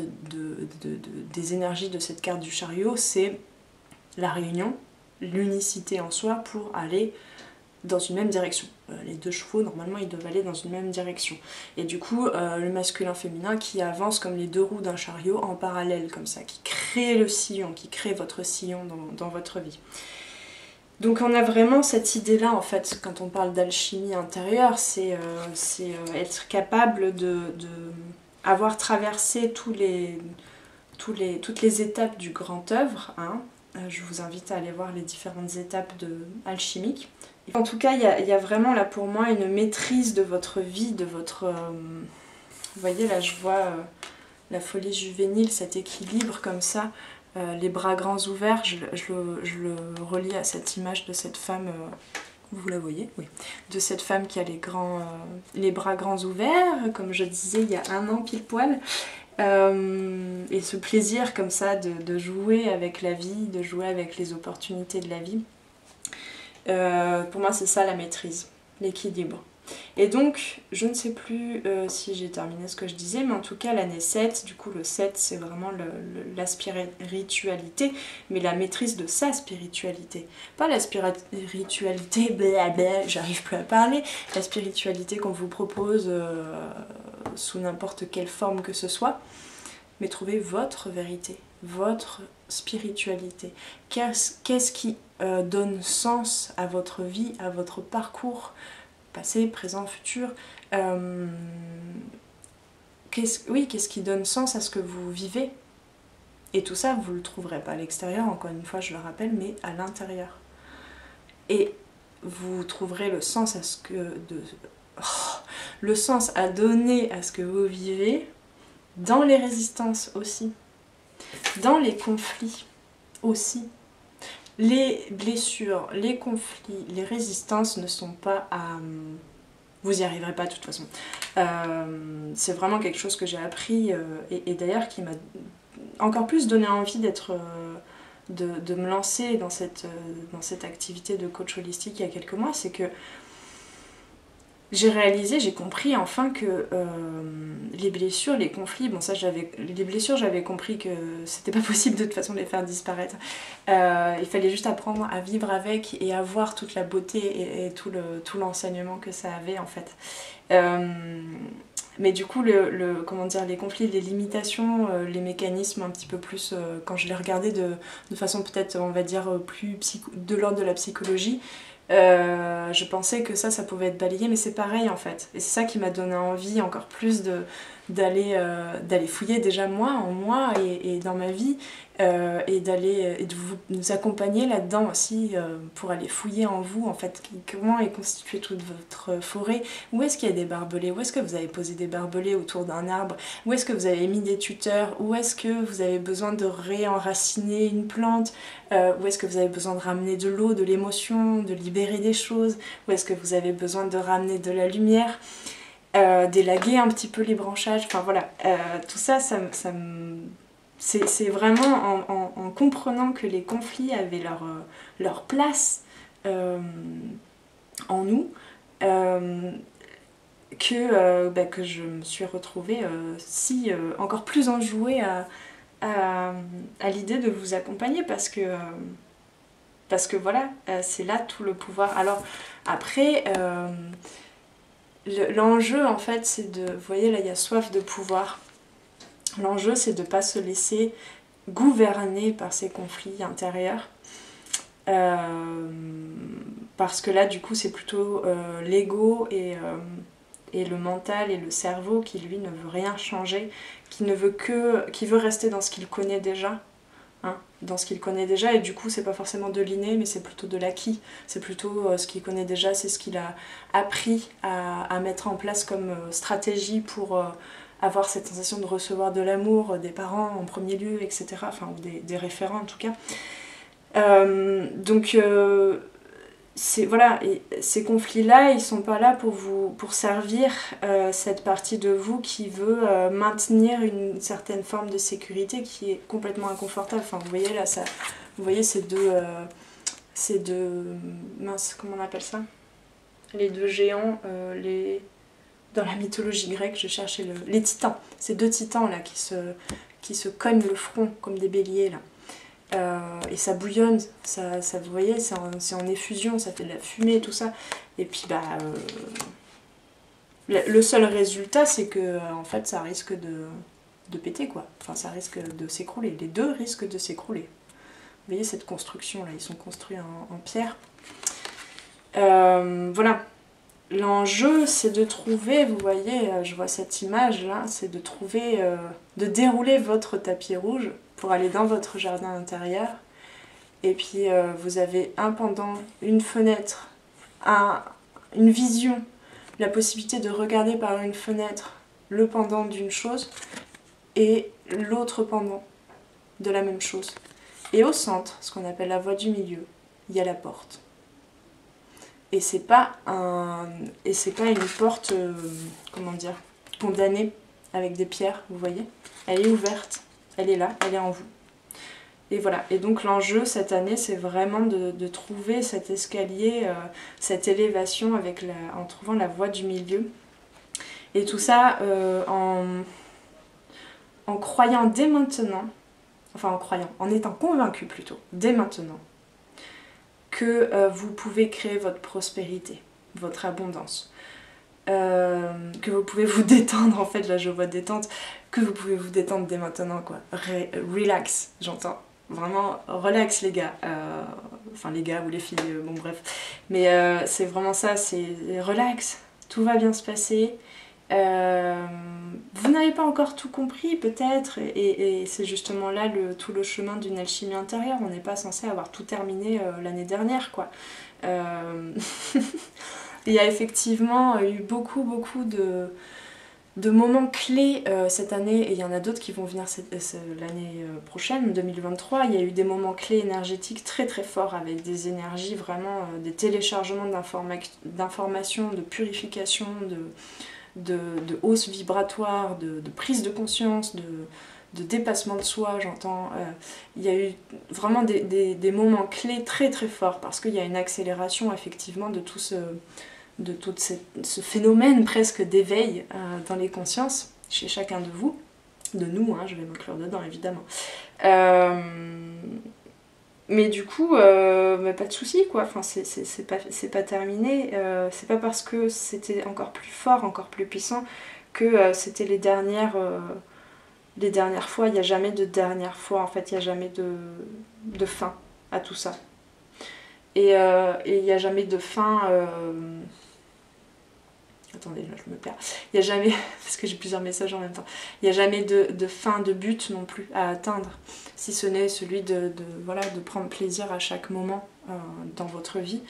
des énergies de cette carte du chariot, c'est la réunion, l'unicité en soi pour aller dans une même direction. Les deux chevaux, normalement, ils doivent aller dans une même direction. Et du coup, le masculin-féminin qui avance comme les deux roues d'un chariot en parallèle, comme ça, qui crée le sillon, qui crée votre sillon dans votre vie. Donc on a vraiment cette idée-là, en fait, quand on parle d'alchimie intérieure, c'est être capable de avoir traversé toutes les étapes du grand œuvre, hein. Je vous invite à aller voir les différentes étapes alchimiques. En tout cas, il y a vraiment là pour moi une maîtrise de votre vie, de votre... vous voyez là, je vois la folie juvénile, cet équilibre comme ça, les bras grands ouverts, je le relie à cette image de cette femme, vous la voyez? Oui. De cette femme qui a les bras grands ouverts, comme je disais il y a 1 an pile poil. Et ce plaisir comme ça de jouer avec la vie, de jouer avec les opportunités de la vie, pour moi c'est ça la maîtrise, l'équilibre. Et donc je ne sais plus si j'ai terminé ce que je disais, mais en tout cas l'année 7, du coup le 7 c'est vraiment la spiritualité, mais la maîtrise de sa spiritualité. Pas la spiritualité blablabla, j'arrive plus à parler, la spiritualité qu'on vous propose sous n'importe quelle forme que ce soit, mais trouvez votre vérité, votre spiritualité? Qu'est-ce qui donne sens à votre vie, à votre parcours, passé, présent, futur? Qu'est-ce qui donne sens à ce que vous vivez? Et tout ça, vous ne le trouverez pas à l'extérieur, encore une fois, je le rappelle, mais à l'intérieur. Et vous trouverez le sens à ce que... le sens à donner à ce que vous vivez dans les résistances aussi, dans les conflits aussi. Les blessures, les conflits, les résistances ne sont pas à... Vous n'y arriverez pas de toute façon. C'est vraiment quelque chose que j'ai appris et d'ailleurs qui m'a encore plus donné envie d'être... de me lancer dans cette activité de coach holistique il y a quelques mois, c'est que j'ai réalisé, j'ai compris enfin que les blessures, les conflits, bon ça les blessures j'avais compris que c'était pas possible de toute façon de les faire disparaître. Il fallait juste apprendre à vivre avec et à voir toute la beauté et tout l'enseignement que ça avait en fait. Mais du coup, comment dire, les conflits, les limitations, les mécanismes un petit peu plus, quand je les regardais de façon peut-être, on va dire, plus de l'ordre de la psychologie, je pensais que ça pouvait être balayé, mais c'est pareil en fait. Et c'est ça qui m'a donné envie encore plus d'aller fouiller déjà en moi et dans ma vie, et de nous accompagner là-dedans aussi, pour aller fouiller en vous en fait, comment est constituée toute votre forêt, où est-ce qu'il y a des barbelés, où est-ce que vous avez posé des barbelés autour d'un arbre, où est-ce que vous avez mis des tuteurs, où est-ce que vous avez besoin de réenraciner une plante, où est-ce que vous avez besoin de ramener de l'eau, de l'émotion, de libérer des choses, où est-ce que vous avez besoin de ramener de la lumière, d'élaguer un petit peu les branchages, enfin voilà, tout ça, c'est vraiment en comprenant que les conflits avaient leur place en nous, que je me suis retrouvée encore plus enjouée à l'idée de vous accompagner parce que voilà, c'est là tout le pouvoir. Alors après, l'enjeu en fait c'est de, vous voyez là il y a soif de pouvoir, l'enjeu c'est de ne pas se laisser gouverner par ces conflits intérieurs, parce que là du coup c'est plutôt l'ego et le mental et le cerveau qui lui ne veut rien changer, qui veut rester dans ce qu'il connaît déjà, hein, dans ce qu'il connaît déjà, et du coup c'est pas forcément de l'inné mais c'est plutôt de l'acquis, c'est plutôt ce qu'il connaît déjà, c'est ce qu'il a appris à mettre en place comme stratégie pour avoir cette sensation de recevoir de l'amour des parents en premier lieu, etc. Enfin, ou des référents en tout cas. Voilà, et ces conflits-là, ils sont pas là pour servir cette partie de vous qui veut maintenir une certaine forme de sécurité qui est complètement inconfortable. Enfin, vous voyez là, vous voyez ces deux, mince, comment on appelle ça? Les deux géants, dans la mythologie grecque, je cherchais les titans. Ces deux titans là qui se cognent le front comme des béliers là. Et ça bouillonne, vous voyez, c'est en effusion, ça fait de la fumée, tout ça. Et puis le seul résultat, c'est que en fait, ça risque de péter quoi. Enfin, ça risque de s'écrouler. Les deux risquent de s'écrouler. Vous voyez cette construction là, ils sont construits en pierre. Voilà. L'enjeu, c'est de trouver, vous voyez, je vois cette image là, c'est de trouver, de dérouler votre tapis rouge pour aller dans votre jardin intérieur. Et puis vous avez un pendant, une fenêtre, une vision, la possibilité de regarder par une fenêtre le pendant d'une chose et l'autre pendant de la même chose. Et au centre, ce qu'on appelle la voie du milieu, il y a la porte. Et c'est pas une porte, comment dire, condamnée avec des pierres, vous voyez. Elle est ouverte, elle est là, elle est en vous. Et voilà, et donc l'enjeu cette année, c'est vraiment de trouver cet escalier, cette élévation en trouvant la voie du milieu. Et tout ça en croyant dès maintenant, en étant convaincu plutôt, dès maintenant, que vous pouvez créer votre prospérité, votre abondance. que vous pouvez vous détendre, en fait, là je vois détente, que vous pouvez vous détendre dès maintenant, quoi. Relax, j'entends. Vraiment, relax les gars. Enfin les gars ou les filles, bon bref. Mais c'est vraiment ça, c'est relax, tout va bien se passer. Vous n'avez pas encore tout compris peut-être, et c'est justement là tout le chemin d'une alchimie intérieure. On n'est pas censé avoir tout terminé l'année dernière, quoi. Il y a effectivement eu beaucoup de moments clés cette année, et il y en a d'autres qui vont venir l'année prochaine, 2023. Il y a eu des moments clés énergétiques très très forts, avec des énergies vraiment, des téléchargements d'informations, de purification, de hausse vibratoire, de prise de conscience, de dépassement de soi, j'entends. Il y a eu vraiment des moments clés très très forts, parce qu'il y a une accélération effectivement de tout ce phénomène presque d'éveil dans les consciences, chez chacun de vous, de nous, hein, je vais m'inclure dedans évidemment. Mais du coup, bah, pas de soucis quoi, enfin, c'est pas terminé, c'est pas parce que c'était encore plus fort, encore plus puissant, que c'était les dernières fois. Il n'y a jamais de dernière fois, en fait, il n'y a jamais de fin à tout ça. Et il n'y a jamais de fin... Attendez, là je me perds. Il n'y a jamais, parce que j'ai plusieurs messages en même temps, il n'y a jamais de fin, de but non plus à atteindre, si ce n'est celui voilà, de prendre plaisir à chaque moment dans votre vie.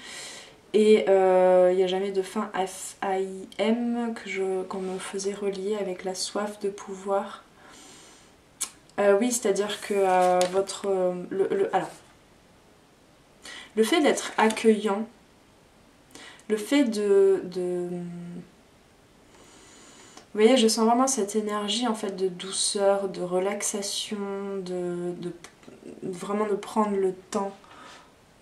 Et il n'y a jamais de fin FAIM qu'on me faisait relier avec la soif de pouvoir. Oui, c'est-à-dire que alors, le fait d'être accueillant, le fait vous voyez, je sens vraiment cette énergie en fait de douceur, de relaxation, vraiment de prendre le temps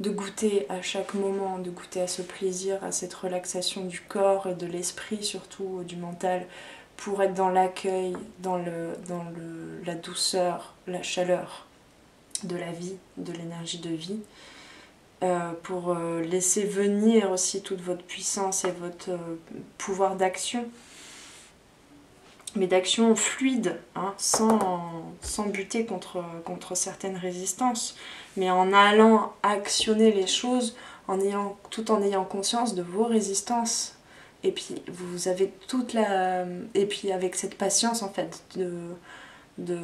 de goûter à chaque moment, de goûter à ce plaisir, à cette relaxation du corps et de l'esprit, surtout du mental, pour être dans l'accueil, dans la douceur, la chaleur de la vie, de l'énergie de vie, pour laisser venir aussi toute votre puissance et votre pouvoir d'action, mais d'action fluide, hein, sans buter contre certaines résistances, mais en allant actionner les choses tout en ayant conscience de vos résistances. Et puis vous avez et puis avec cette patience en fait de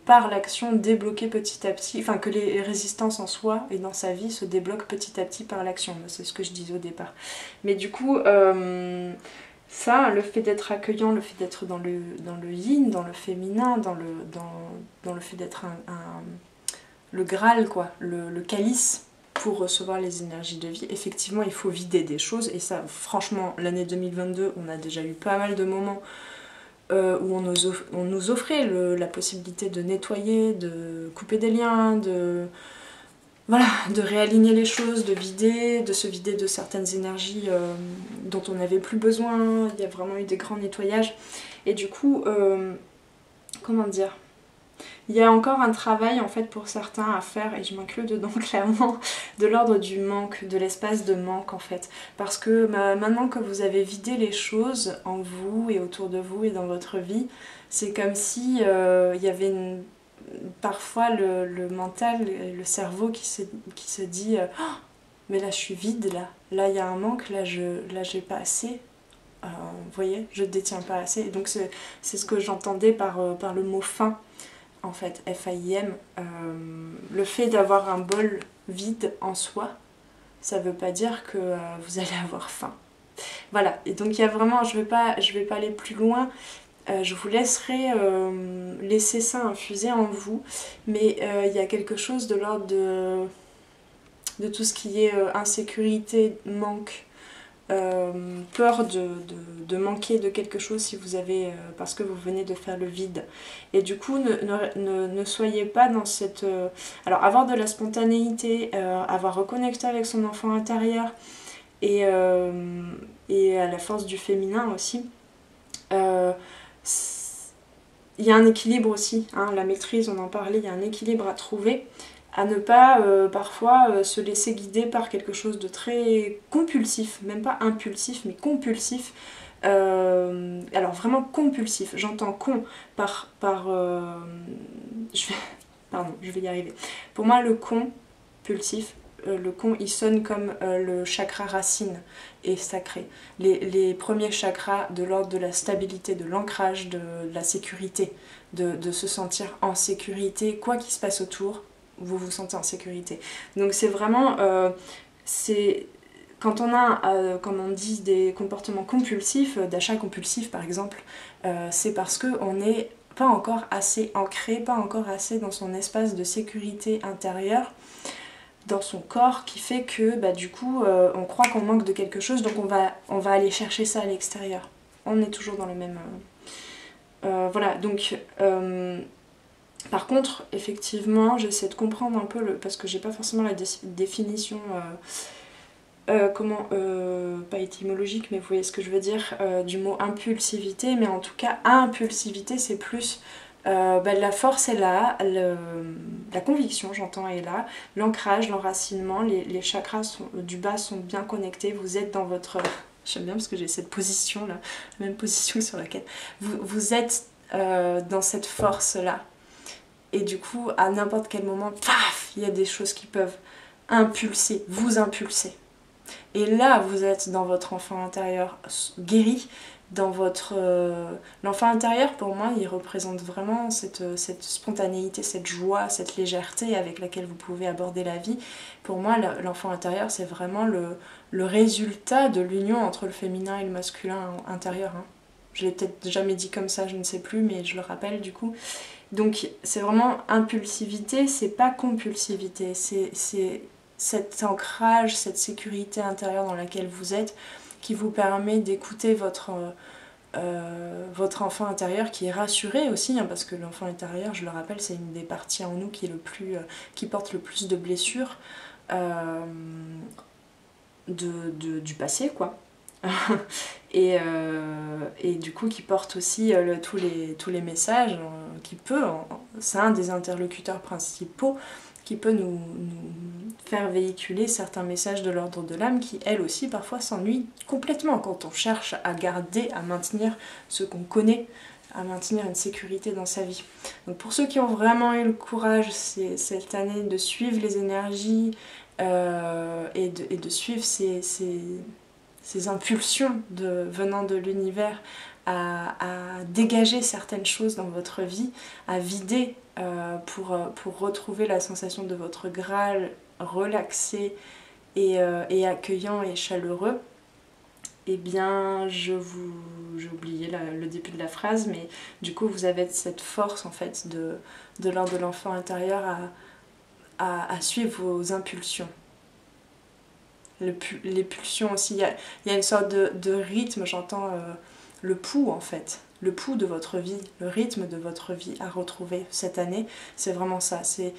par l'action débloquer petit à petit, enfin que les résistances en soi et dans sa vie se débloquent petit à petit par l'action. C'est ce que je disais au départ. Mais du coup, ça, le fait d'être accueillant, le fait d'être dans le yin, dans le féminin, dans le fait d'être le Graal, quoi, le calice pour recevoir les énergies de vie. Effectivement, il faut vider des choses, et ça, franchement, l'année 2022, on a déjà eu pas mal de moments où on nous offrait la possibilité de nettoyer, de couper des liens, voilà, de réaligner les choses, de se vider de certaines énergies dont on n'avait plus besoin. Il y a vraiment eu des grands nettoyages. Et du coup, comment dire, il y a encore un travail en fait pour certains à faire, et je m'inclus dedans clairement, de l'ordre du manque, de l'espace de manque en fait. Parce que maintenant que vous avez vidé les choses en vous et autour de vous et dans votre vie, c'est comme si il y avait parfois le mental, le cerveau qui se dit oh, mais là je suis vide, là il y a un manque, là j'ai pas assez, vous voyez, je détiens pas assez. Et donc c'est ce que j'entendais par le mot faim, en fait, FAIM. Le fait d'avoir un bol vide en soi, ça veut pas dire que vous allez avoir faim. Voilà, et donc il y a vraiment, je vais pas aller plus loin. Je vous laisserai laisser ça infuser en vous, mais il y a quelque chose de l'ordre de tout ce qui est insécurité, manque, peur de manquer de quelque chose si vous avez, parce que vous venez de faire le vide. Et du coup, ne soyez pas dans cette... alors, avoir de la spontanéité, avoir reconnecté avec son enfant intérieur, et à la force du féminin aussi. Il y a un équilibre aussi, hein, la maîtrise, on en parlait, il y a un équilibre à trouver à ne pas parfois se laisser guider par quelque chose de très compulsif, même pas impulsif mais compulsif. Alors vraiment compulsif, j'entends con pardon, je vais y arriver. Pour moi le compulsif, le con il sonne comme le chakra racine et sacré. Les premiers chakras de l'ordre de la stabilité, de l'ancrage, de la sécurité, de se sentir en sécurité, quoi qu'il se passe autour, vous vous sentez en sécurité. Donc c'est vraiment, quand on a, comme on dit, des comportements compulsifs, d'achat compulsif par exemple, c'est parce qu'on n'est pas encore assez ancré, pas encore assez dans son espace de sécurité intérieure, dans son corps, qui fait que bah, du coup on croit qu'on manque de quelque chose, donc on va aller chercher ça à l'extérieur. On est toujours dans le même... voilà, donc... par contre, effectivement, j'essaie de comprendre un peu, parce que j'ai pas forcément la définition, pas étymologique, mais vous voyez ce que je veux dire, du mot impulsivité, mais en tout cas, impulsivité, c'est plus la force est là, la conviction, j'entends, est là, l'ancrage, l'enracinement, les chakras du bas sont bien connectés, vous êtes dans votre... J'aime bien parce que j'ai cette position là, la même position sur laquelle... Vous êtes dans cette force-là. Et du coup, à n'importe quel moment, paf, il y a des choses qui peuvent impulser, vous impulser. Et là, vous êtes dans votre enfant intérieur guéri, dans votre... L'enfant intérieur, pour moi, il représente vraiment cette spontanéité, cette joie, cette légèreté avec laquelle vous pouvez aborder la vie. Pour moi, l'enfant intérieur, c'est vraiment le résultat de l'union entre le féminin et le masculin intérieur. Hein. Je l'ai peut-être jamais dit comme ça, je ne sais plus, mais je le rappelle du coup. Donc c'est vraiment impulsivité, c'est pas compulsivité, c'est cet ancrage, cette sécurité intérieure dans laquelle vous êtes qui vous permet d'écouter votre enfant intérieur qui est rassuré aussi, hein, parce que l'enfant intérieur, je le rappelle, c'est une des parties en nous qui est qui porte le plus de blessures du passé, quoi. et du coup qui porte aussi tous les messages c'est un des interlocuteurs principaux qui peut nous faire véhiculer certains messages de l'ordre de l'âme qui elles aussi parfois s'ennuient complètement quand on cherche à garder, à maintenir ce qu'on connaît, à maintenir une sécurité dans sa vie. Donc pour ceux qui ont vraiment eu le courage cette année de suivre les énergies et de suivre ces impulsions venant de l'univers à dégager certaines choses dans votre vie, à vider pour retrouver la sensation de votre Graal relaxé et accueillant et chaleureux, eh bien j'ai oublié le début de la phrase, mais du coup vous avez cette force en fait de l'ordre de l'enfant intérieur à suivre vos impulsions. Les pulsions aussi, il y a une sorte de rythme, j'entends le pouls en fait, le pouls de votre vie, le rythme de votre vie à retrouver cette année, c'est vraiment ça, c'est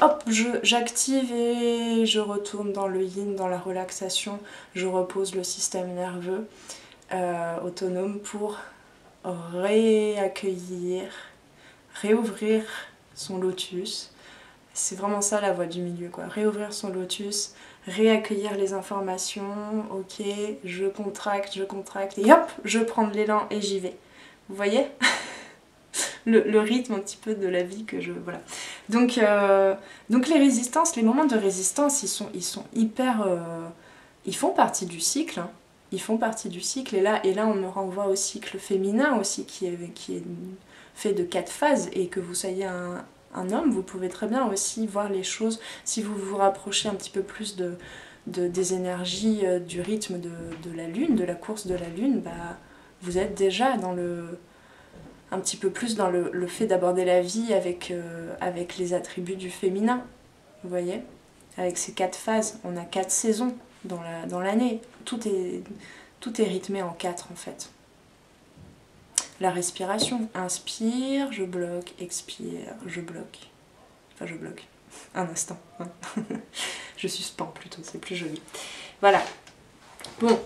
hop, j'active et je retourne dans le yin, dans la relaxation, je repose le système nerveux autonome pour réaccueillir, réouvrir son lotus. C'est vraiment ça la voie du milieu, quoi. Réouvrir son lotus, réaccueillir les informations, ok, je contracte, et hop, je prends de l'élan et j'y vais. Vous voyez le rythme un petit peu de la vie que je... Voilà. Donc les résistances, les moments de résistance, ils sont hyper... ils font partie du cycle, hein. Ils font partie du cycle, et là on me renvoie au cycle féminin aussi, qui est fait de 4 phases, et que vous soyez un homme, vous pouvez très bien aussi voir les choses, si vous vous rapprochez un petit peu plus des énergies, du rythme de la lune, de la course de la lune, bah, vous êtes déjà un petit peu plus dans le fait d'aborder la vie avec les attributs du féminin, vous voyez, avec ces 4 phases, on a 4 saisons dans l'année, tout est rythmé en 4 en fait. La respiration, inspire, je bloque, expire, je bloque. Enfin, je bloque. Un instant. Hein. Je suspends plutôt, c'est plus joli. Voilà. Bon.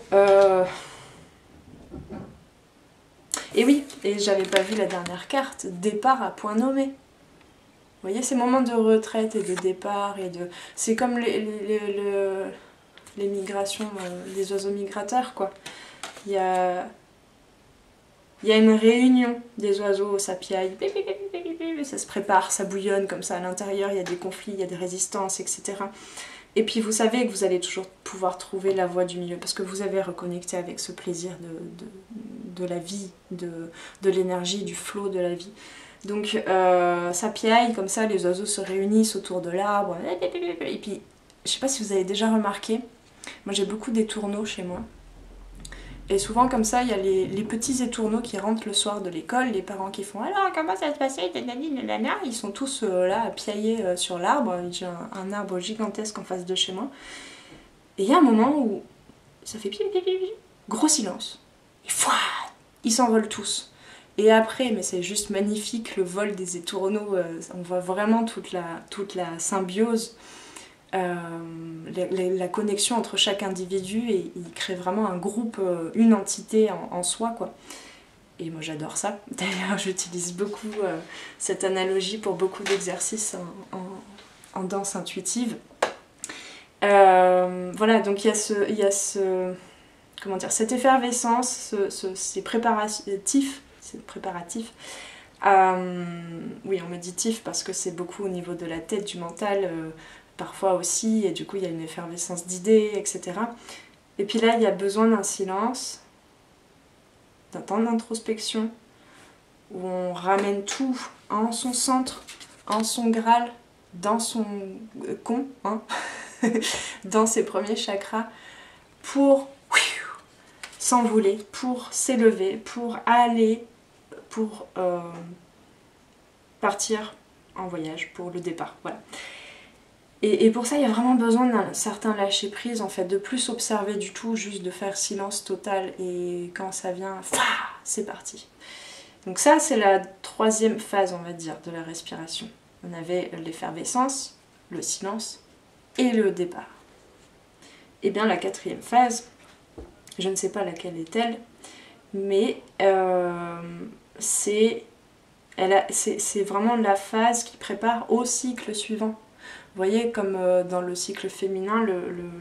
Et oui, et j'avais pas vu la dernière carte. Départ à point nommé. Vous voyez, ces moments de retraite et de départ, c'est comme les migrations, les oiseaux migrateurs, quoi. Il y a une réunion des oiseaux, ça piaille, ça se prépare, ça bouillonne comme ça à l'intérieur, il y a des conflits, il y a des résistances, etc. Et puis vous savez que vous allez toujours pouvoir trouver la voie du milieu, parce que vous avez reconnecté avec ce plaisir de la vie, de l'énergie, du flot de la vie. Donc ça piaille comme ça, les oiseaux se réunissent autour de l'arbre, et puis je sais pas si vous avez déjà remarqué, moi j'ai beaucoup d'étourneaux chez moi. Et souvent comme ça, il y a les petits étourneaux qui rentrent le soir de l'école, les parents qui font alors comment ça se passait, ils sont tous là à piailler sur l'arbre, j'ai un arbre gigantesque en face de chez moi. Et il y a un moment où ça fait gros silence, et fouah, ils s'envolent tous. Et après, mais c'est juste magnifique le vol des étourneaux, on voit vraiment toute la symbiose. La connexion entre chaque individu, et il crée vraiment un groupe, une entité en soi, quoi. Et moi j'adore ça. D'ailleurs j'utilise beaucoup cette analogie pour beaucoup d'exercices en danse intuitive. Voilà, donc il y a comment dire, cette effervescence, ces préparatifs. Oui, on me dit tif parce que c'est beaucoup au niveau de la tête, du mental, parfois aussi, et du coup il y a une effervescence d'idées, etc. Et puis là il y a besoin d'un silence, d'un temps d'introspection, où on ramène tout en son centre, en son Graal, dans son con, hein, dans ses premiers chakras, pour s'envoler, pour s'élever, pour aller, pour partir en voyage, pour le départ, voilà. Et pour ça, il y a vraiment besoin d'un certain lâcher prise, en fait, de plus observer du tout, juste de faire silence total, et quand ça vient, c'est parti. Donc ça, c'est la troisième phase, on va dire, de la respiration. On avait l'effervescence, le silence et le départ. Et bien la quatrième phase, je ne sais pas laquelle est-elle, mais c'est vraiment la phase qui prépare au cycle suivant. Vous voyez, comme dans le cycle féminin,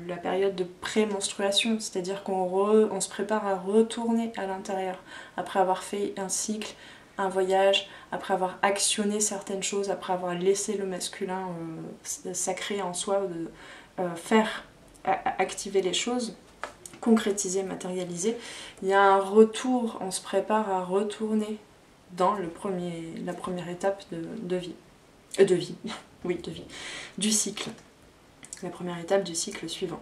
la période de pré-menstruation, c'est-à-dire qu'on se prépare à retourner à l'intérieur, après avoir fait un cycle, un voyage, après avoir actionné certaines choses, après avoir laissé le masculin sacré en soi, faire activer les choses, concrétiser, matérialiser. Il y a un retour, on se prépare à retourner dans la première étape de vie. Oui, de vie, du cycle, la première étape du cycle suivant.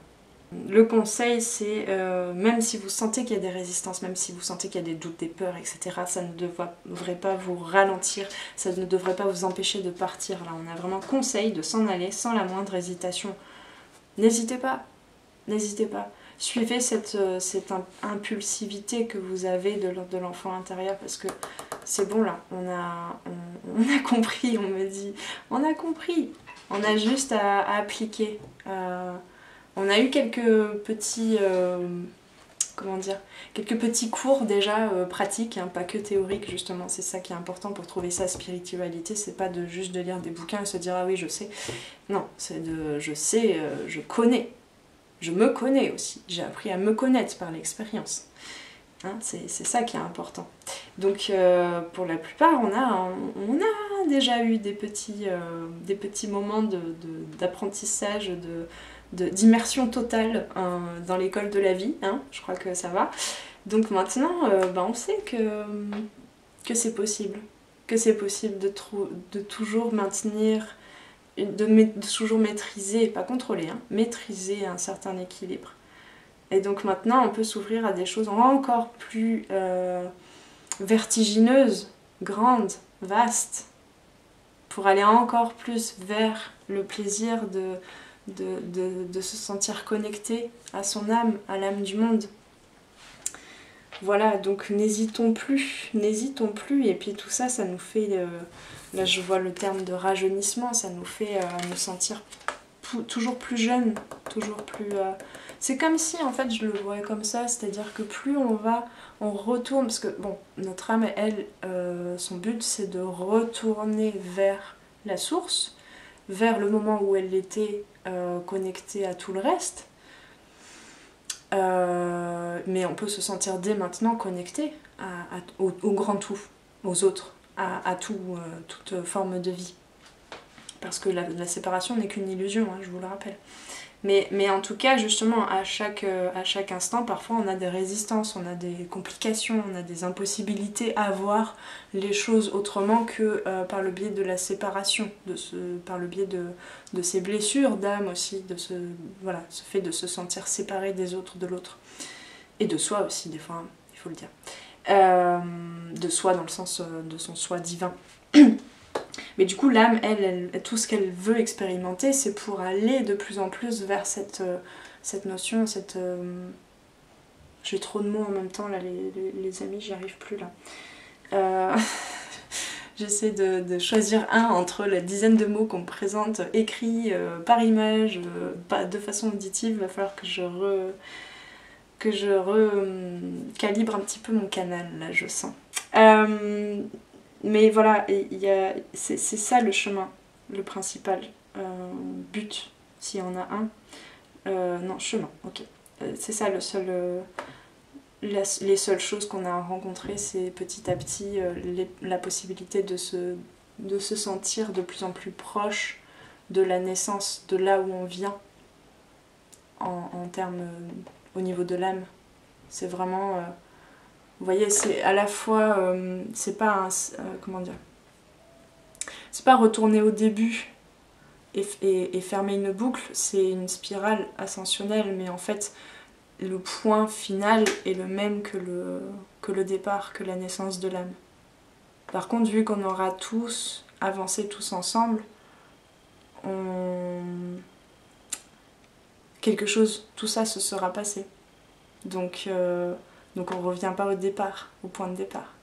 Le conseil, c'est même si vous sentez qu'il y a des résistances, même si vous sentez qu'il y a des doutes, des peurs, etc., ça ne devrait pas vous ralentir, ça ne devrait pas vous empêcher de partir. Là, on a vraiment conseil de s'en aller sans la moindre hésitation. N'hésitez pas, n'hésitez pas. Suivez cette impulsivité que vous avez de l'enfant intérieur, parce que c'est bon là, on a compris, on me dit, on a compris, on a juste à appliquer. On a eu quelques petits, comment dire, quelques petits cours déjà pratiques, hein, pas que théoriques justement, c'est ça qui est important pour trouver sa spiritualité, c'est pas juste de lire des bouquins et se dire ah oui je sais, non, c'est de je sais, je connais. Je me connais aussi, j'ai appris à me connaître par l'expérience. Hein, c'est ça qui est important. Donc pour la plupart, on a déjà eu des petits moments d'apprentissage, d'immersion totale dans l'école de la vie. Hein, je crois que ça va. Donc maintenant, on sait que c'est possible. Que c'est possible de toujours maintenir, de toujours maîtriser, pas contrôler, hein, maîtriser un certain équilibre. Et donc maintenant on peut s'ouvrir à des choses encore plus vertigineuses, grandes, vastes, pour aller encore plus vers le plaisir de se sentir connecté à son âme, à l'âme du monde. Voilà, donc n'hésitons plus, et puis tout ça, ça nous fait, là je vois le terme de rajeunissement, ça nous fait nous sentir toujours plus jeunes, toujours plus... C'est comme si, en fait, je le voyais comme ça, c'est-à-dire que plus on retourne, parce que, bon, notre âme, elle, son but, c'est de retourner vers la source, vers le moment où elle était connectée à tout le reste. Mais on peut se sentir dès maintenant connecté au grand tout, aux autres, à tout, toute forme de vie. Parce que la séparation n'est qu'une illusion, hein, je vous le rappelle. Mais en tout cas, justement, à chaque instant, parfois on a des résistances, on a des complications, on a des impossibilités à voir les choses autrement que par le biais de la séparation, par le biais de ces blessures d'âme aussi, de ce fait de se sentir séparé des autres, de l'autre. Et de soi aussi, des fois, hein, il faut le dire. De soi dans le sens de son soi divin. Mais du coup, l'âme, elle, tout ce qu'elle veut expérimenter, c'est pour aller de plus en plus vers cette notion, j'ai trop de mots en même temps, là, les amis, j'y arrive plus, là. J'essaie de choisir un entre la dizaine de mots qu'on me présente, écrits, par image, pas de façon auditive. Il va falloir que je recalibre un petit peu mon canal, là, je sens. Mais voilà, c'est ça le chemin, le principal but, s'il y en a un. Non, chemin, ok. C'est ça les seules choses qu'on a rencontrées, c'est petit à petit la possibilité de se sentir de plus en plus proche de la naissance, de là où on vient, en termes au niveau de l'âme. C'est vraiment... vous voyez, c'est à la fois, c'est pas comment dire, c'est pas retourner au début et fermer une boucle, c'est une spirale ascensionnelle, mais en fait, le point final est le même que le départ, que la naissance de l'âme. Par contre, vu qu'on aura tous avancé tous ensemble, quelque chose, tout ça se sera passé. Donc on ne revient pas au départ, au point de départ.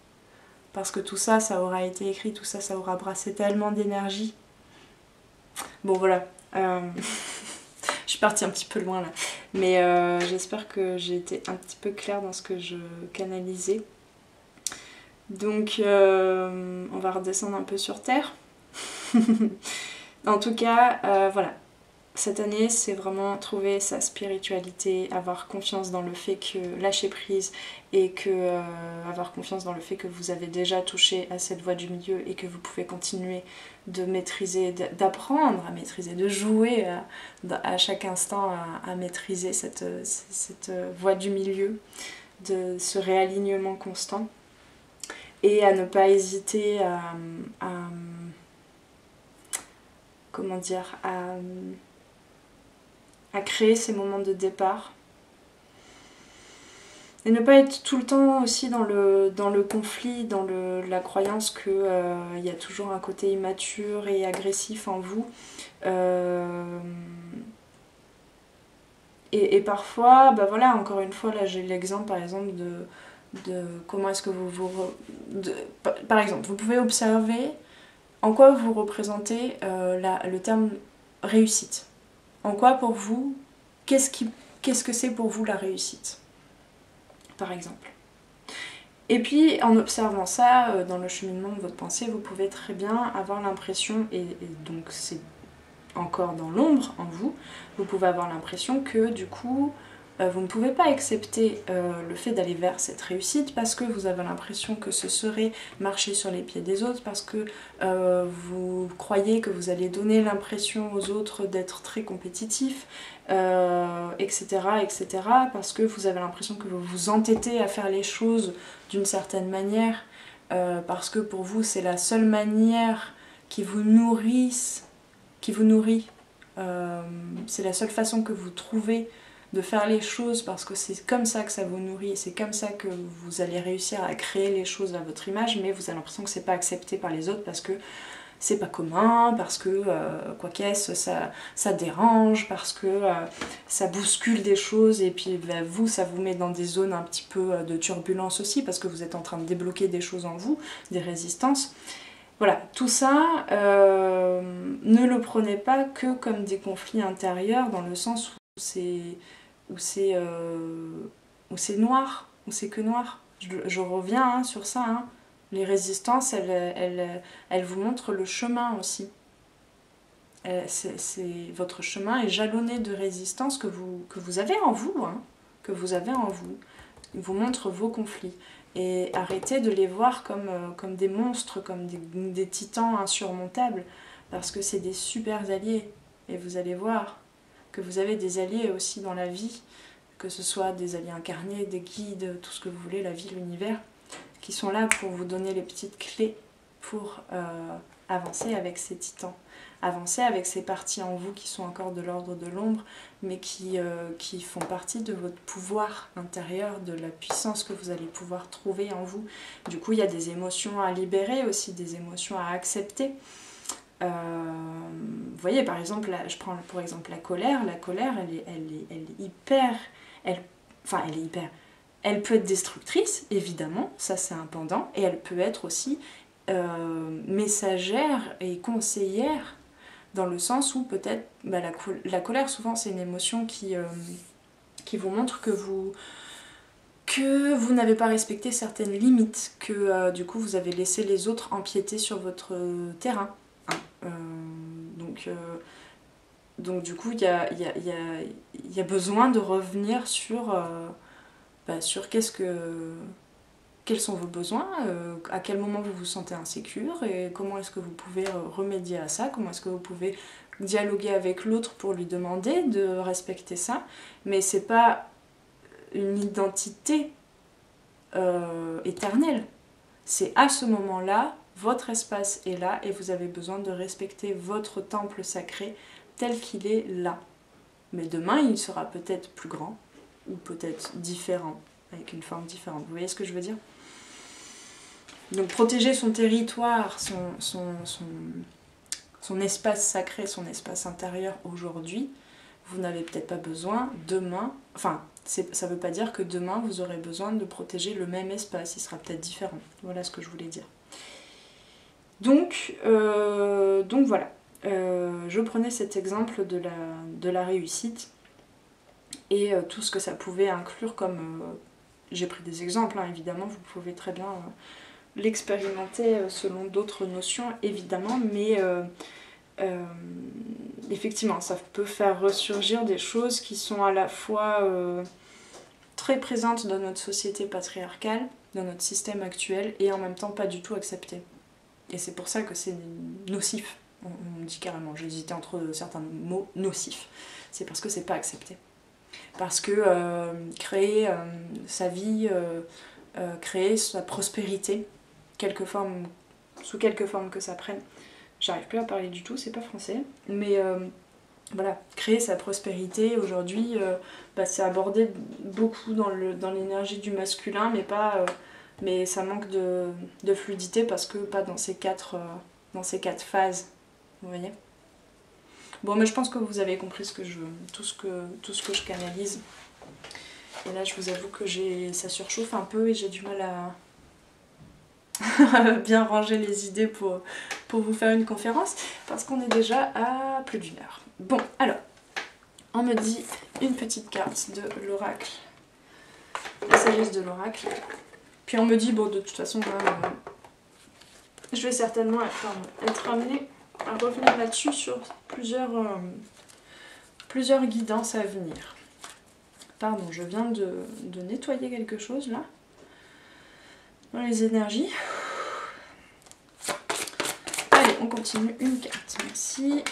Parce que tout ça, ça aura été écrit, tout ça, ça aura brassé tellement d'énergie. Bon voilà, je suis partie un petit peu loin là. Mais j'espère que j'ai été un petit peu claire dans ce que je canalisais. Donc on va redescendre un peu sur Terre. En tout cas, voilà. Cette année, c'est vraiment trouver sa spiritualité, avoir confiance dans le fait que lâcher prise et avoir confiance dans le fait que vous avez déjà touché à cette voie du milieu et que vous pouvez continuer de maîtriser, d'apprendre à maîtriser, de jouer à chaque instant à maîtriser cette voie du milieu, de ce réalignement constant et à ne pas hésiter comment dire, à créer ces moments de départ et ne pas être tout le temps aussi dans le conflit, dans la croyance qu'il y a toujours un côté immature et agressif en vous. Et parfois, bah voilà, encore une fois, là j'ai l'exemple par exemple de comment est-ce que par exemple, vous pouvez observer en quoi vous représentez le terme réussite. En quoi pour vous, qu'est-ce que c'est pour vous la réussite, par exemple. Et puis en observant ça, dans le cheminement de votre pensée, vous pouvez très bien avoir l'impression, et donc c'est encore dans l'ombre en vous, vous pouvez avoir l'impression que du coup, vous ne pouvez pas accepter le fait d'aller vers cette réussite parce que vous avez l'impression que ce serait marcher sur les pieds des autres, parce que vous croyez que vous allez donner l'impression aux autres d'être très compétitif, etc., etc., parce que vous avez l'impression que vous vous entêtez à faire les choses d'une certaine manière, parce que pour vous c'est la seule manière qui vous nourrit, c'est la seule façon que vous trouvez de faire les choses, parce que c'est comme ça que ça vous nourrit et c'est comme ça que vous allez réussir à créer les choses à votre image, mais vous avez l'impression que c'est pas accepté par les autres parce que c'est pas commun, parce que quoi qu'est-ce, ça dérange, parce que ça bouscule des choses et puis bah, vous, ça vous met dans des zones un petit peu de turbulence aussi parce que vous êtes en train de débloquer des choses en vous, des résistances. Voilà, tout ça, ne le prenez pas que comme des conflits intérieurs dans le sens où c'est noir, où c'est que noir. Je reviens sur ça, hein. Les résistances, elles vous montrent le chemin aussi. Votre chemin est jalonné de résistances que vous avez en vous, hein, que vous avez en vous. Il vous montre vos conflits. Et arrêtez de les voir comme des monstres, comme des titans insurmontables, parce que c'est des super alliés. Et vous allez voir que vous avez des alliés aussi dans la vie, que ce soit des alliés incarnés, des guides, tout ce que vous voulez, la vie, l'univers, qui sont là pour vous donner les petites clés pour avancer avec ces titans. Avancer avec ces parties en vous qui sont encore de l'ordre de l'ombre, mais qui font partie de votre pouvoir intérieur, de la puissance que vous allez pouvoir trouver en vous. Du coup, il y a des émotions à libérer aussi, des émotions à accepter. Vous voyez, par exemple, je prends pour exemple la colère. La colère, elle est hyper... Elle peut être destructrice, évidemment, ça c'est un pendant, et elle peut être aussi messagère et conseillère, dans le sens où peut-être la colère, souvent c'est une émotion qui vous montre que vous n'avez pas respecté certaines limites, que du coup vous avez laissé les autres empiéter sur votre terrain. Hein. Donc du coup il y a besoin de revenir sur quels sont vos besoins, à quel moment vous vous sentez insécure et comment est-ce que vous pouvez remédier à ça, comment est-ce que vous pouvez dialoguer avec l'autre pour lui demander de respecter ça. Mais c'est pas une identité éternelle. C'est à ce moment-là, votre espace est là et vous avez besoin de respecter votre temple sacré tel qu'il est là. Mais demain, il sera peut-être plus grand ou peut-être différent, avec une forme différente. Vous voyez ce que je veux dire? Donc protéger son territoire, son espace sacré, son espace intérieur aujourd'hui, vous n'avez peut-être pas besoin demain, enfin ça ne veut pas dire que demain vous aurez besoin de protéger le même espace, il sera peut-être différent. Voilà ce que je voulais dire. Donc voilà, je prenais cet exemple de la réussite et tout ce que ça pouvait inclure comme... j'ai pris des exemples, hein, évidemment, vous pouvez très bien l'expérimenter selon d'autres notions, évidemment, mais effectivement, ça peut faire ressurgir des choses qui sont à la fois très présentes dans notre société patriarcale, dans notre système actuel, et en même temps pas du tout acceptées. Et c'est pour ça que c'est nocif. On dit carrément, j'ai hésité entre certains mots, nocif. C'est parce que c'est pas accepté. Parce que créer sa vie, créer sa prospérité, sous quelque forme que ça prenne, j'arrive plus à parler du tout, c'est pas français, mais voilà, créer sa prospérité aujourd'hui, c'est abordé beaucoup dans l'énergie du masculin, mais ça manque de fluidité parce que pas dans ces quatre phases, vous voyez. Bon, mais je pense que vous avez compris tout ce que je canalise. Et là, je vous avoue que ça surchauffe un peu et j'ai du mal à bien ranger les idées pour vous faire une conférence parce qu'on est déjà à plus d'1 heure. Bon, alors, on me dit une petite carte de l'oracle, la sagesse de l'oracle. Puis on me dit, bon, de toute façon, je vais certainement être amenée à revenir là-dessus sur plusieurs guidances à venir. Pardon, je viens de nettoyer quelque chose là, dans les énergies. Allez, on continue, une carte, merci.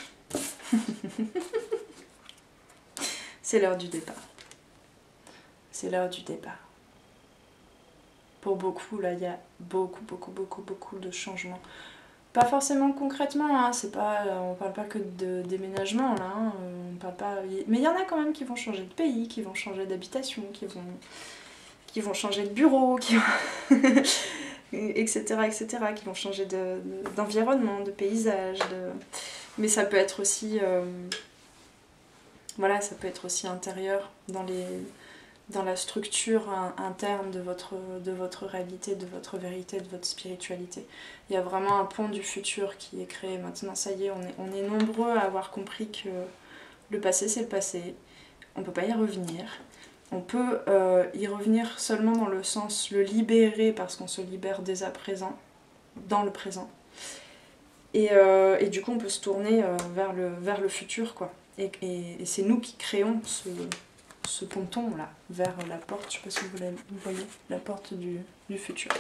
C'est l'heure du départ. C'est l'heure du départ. Pour beaucoup, là, il y a beaucoup de changements. Pas forcément concrètement, hein, on parle pas que de déménagement là, hein, on parle pas... mais il y en a quand même qui vont changer de pays, qui vont changer d'habitation, qui vont changer de bureau, etc., qui vont changer d'environnement, de paysage, mais ça peut être aussi voilà, ça peut être aussi intérieur dans la structure interne de votre réalité, de votre vérité, de votre spiritualité. Il y a vraiment un pont du futur qui est créé maintenant. Ça y est, on est nombreux à avoir compris que le passé c'est le passé, on ne peut pas y revenir. On peut y revenir seulement dans le sens le libérer parce qu'on se libère dès à présent, dans le présent. Et du coup on peut se tourner vers le futur quoi. Et c'est nous qui créons ce ponton là vers la porte, je sais pas si vous voyez, la porte du futur.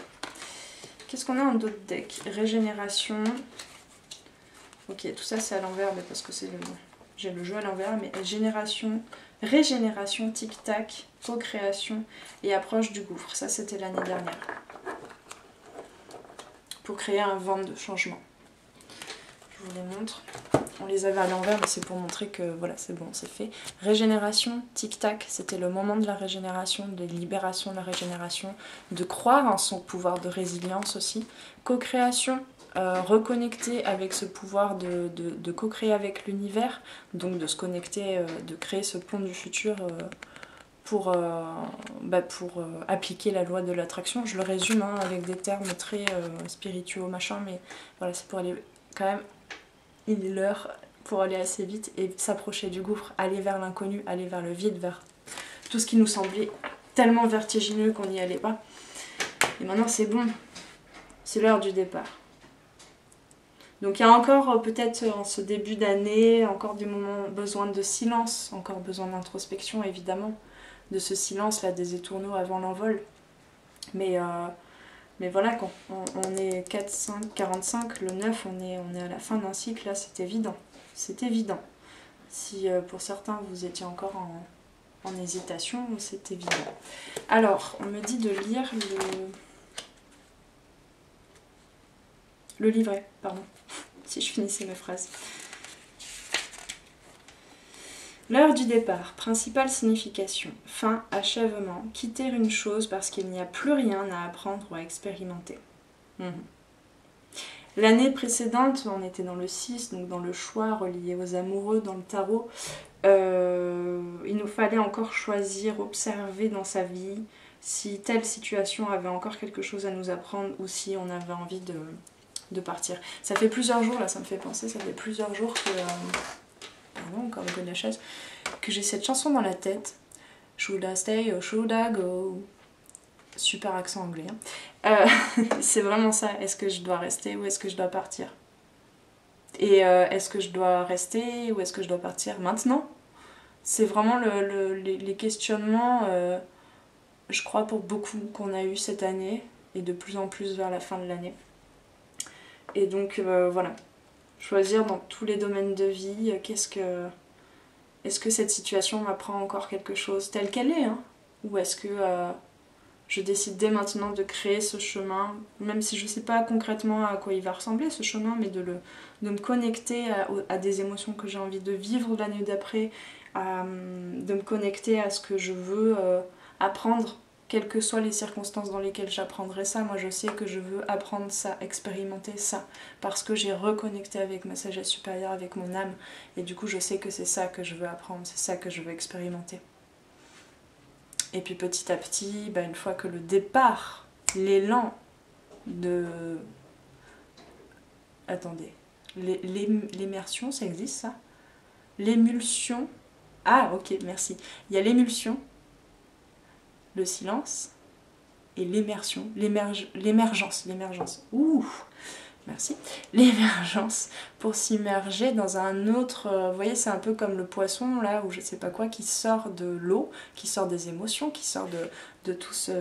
Qu'est-ce qu'on a en d'autres decks? Régénération. Ok, tout ça c'est à l'envers, mais parce que j'ai le jeu à l'envers, mais régénération, tic-tac, procréation et approche du gouffre. Ça c'était l'année dernière. Pour créer un vent de changement. Je vous les montre. On les avait à l'envers, mais c'est pour montrer que voilà, c'est bon, c'est fait. Régénération, tic-tac, c'était le moment de la régénération, de libération de la régénération, de croire en son pouvoir de résilience aussi. Co-création, reconnecter avec ce pouvoir de co-créer avec l'univers, donc de se connecter, de créer ce pont du futur pour appliquer la loi de l'attraction. Je le résume hein, avec des termes très spirituaux, machin, mais voilà, c'est pour aller quand même... Il est l'heure pour aller assez vite et s'approcher du gouffre, aller vers l'inconnu, aller vers le vide, vers tout ce qui nous semblait tellement vertigineux qu'on n'y allait pas. Et maintenant c'est bon, c'est l'heure du départ. Donc il y a encore peut-être en ce début d'année, encore des moments besoin de silence, encore besoin d'introspection évidemment, de ce silence là des étourneaux avant l'envol. Mais voilà, quand on est 4, 5, 45, le 9, on est à la fin d'un cycle, là, c'est évident. C'est évident. Si pour certains, vous étiez encore en hésitation, c'est évident. Alors, on me dit de lire le livret, pardon, si je finissais mes phrases. L'heure du départ, principale signification, fin, achèvement, quitter une chose parce qu'il n'y a plus rien à apprendre ou à expérimenter. L'année précédente, on était dans le 6, donc dans le choix relié aux amoureux, dans le tarot. Il nous fallait encore choisir, observer dans sa vie si telle situation avait encore quelque chose à nous apprendre ou si on avait envie de partir. Ça fait plusieurs jours, là ça me fait penser, ça fait plusieurs jours que... pardon, encore une chaise, que j'ai cette chanson dans la tête. Should I stay or should I go? Super accent anglais. Hein. C'est vraiment ça. Est-ce que je dois rester ou est-ce que je dois partir? Et est-ce que je dois rester ou est-ce que je dois partir maintenant? C'est vraiment les questionnements, je crois, pour beaucoup qu'on a eu cette année et de plus en plus vers la fin de l'année. Et donc voilà. Choisir dans tous les domaines de vie, est-ce que cette situation m'apprend encore quelque chose telle qu'elle est hein? Ou est-ce que je décide dès maintenant de créer ce chemin, même si je ne sais pas concrètement à quoi il va ressembler ce chemin, mais de me connecter à des émotions que j'ai envie de vivre l'année d'après, de me connecter à ce que je veux apprendre, quelles que soient les circonstances dans lesquelles j'apprendrai ça. Moi je sais que je veux apprendre ça, expérimenter ça, parce que j'ai reconnecté avec ma sagesse supérieure, avec mon âme, et du coup je sais que c'est ça que je veux apprendre, c'est ça que je veux expérimenter. Et puis petit à petit, une fois que le départ, l'élan de... Attendez, l'immersion, ça existe ça? L'émulsion... Ah ok, merci. Il y a l'émulsion, le silence et l'immersion, l'émergence. Ouh, merci. L'émergence pour s'immerger dans un autre... vous voyez, c'est un peu comme le poisson, là, ou je sais pas quoi, qui sort de l'eau, qui sort des émotions, qui sort de tout ce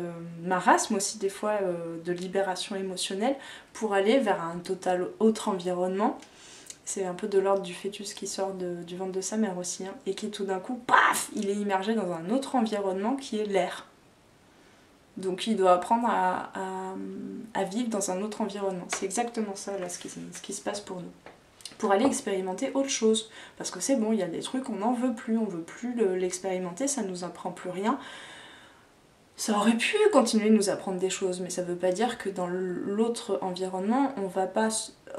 marasme aussi, des fois, de libération émotionnelle, pour aller vers un total autre environnement. C'est un peu de l'ordre du fœtus qui sort du ventre de sa mère aussi, hein, et qui tout d'un coup, paf, il est immergé dans un autre environnement qui est l'air. Donc il doit apprendre à vivre dans un autre environnement. C'est exactement ça là, ce qui se passe pour nous. Pour aller expérimenter autre chose. Parce que c'est bon, il y a des trucs, on n'en veut plus, on veut plus l'expérimenter, ça ne nous apprend plus rien. Ça aurait pu continuer de nous apprendre des choses, mais ça ne veut pas dire que dans l'autre environnement, on ne va pas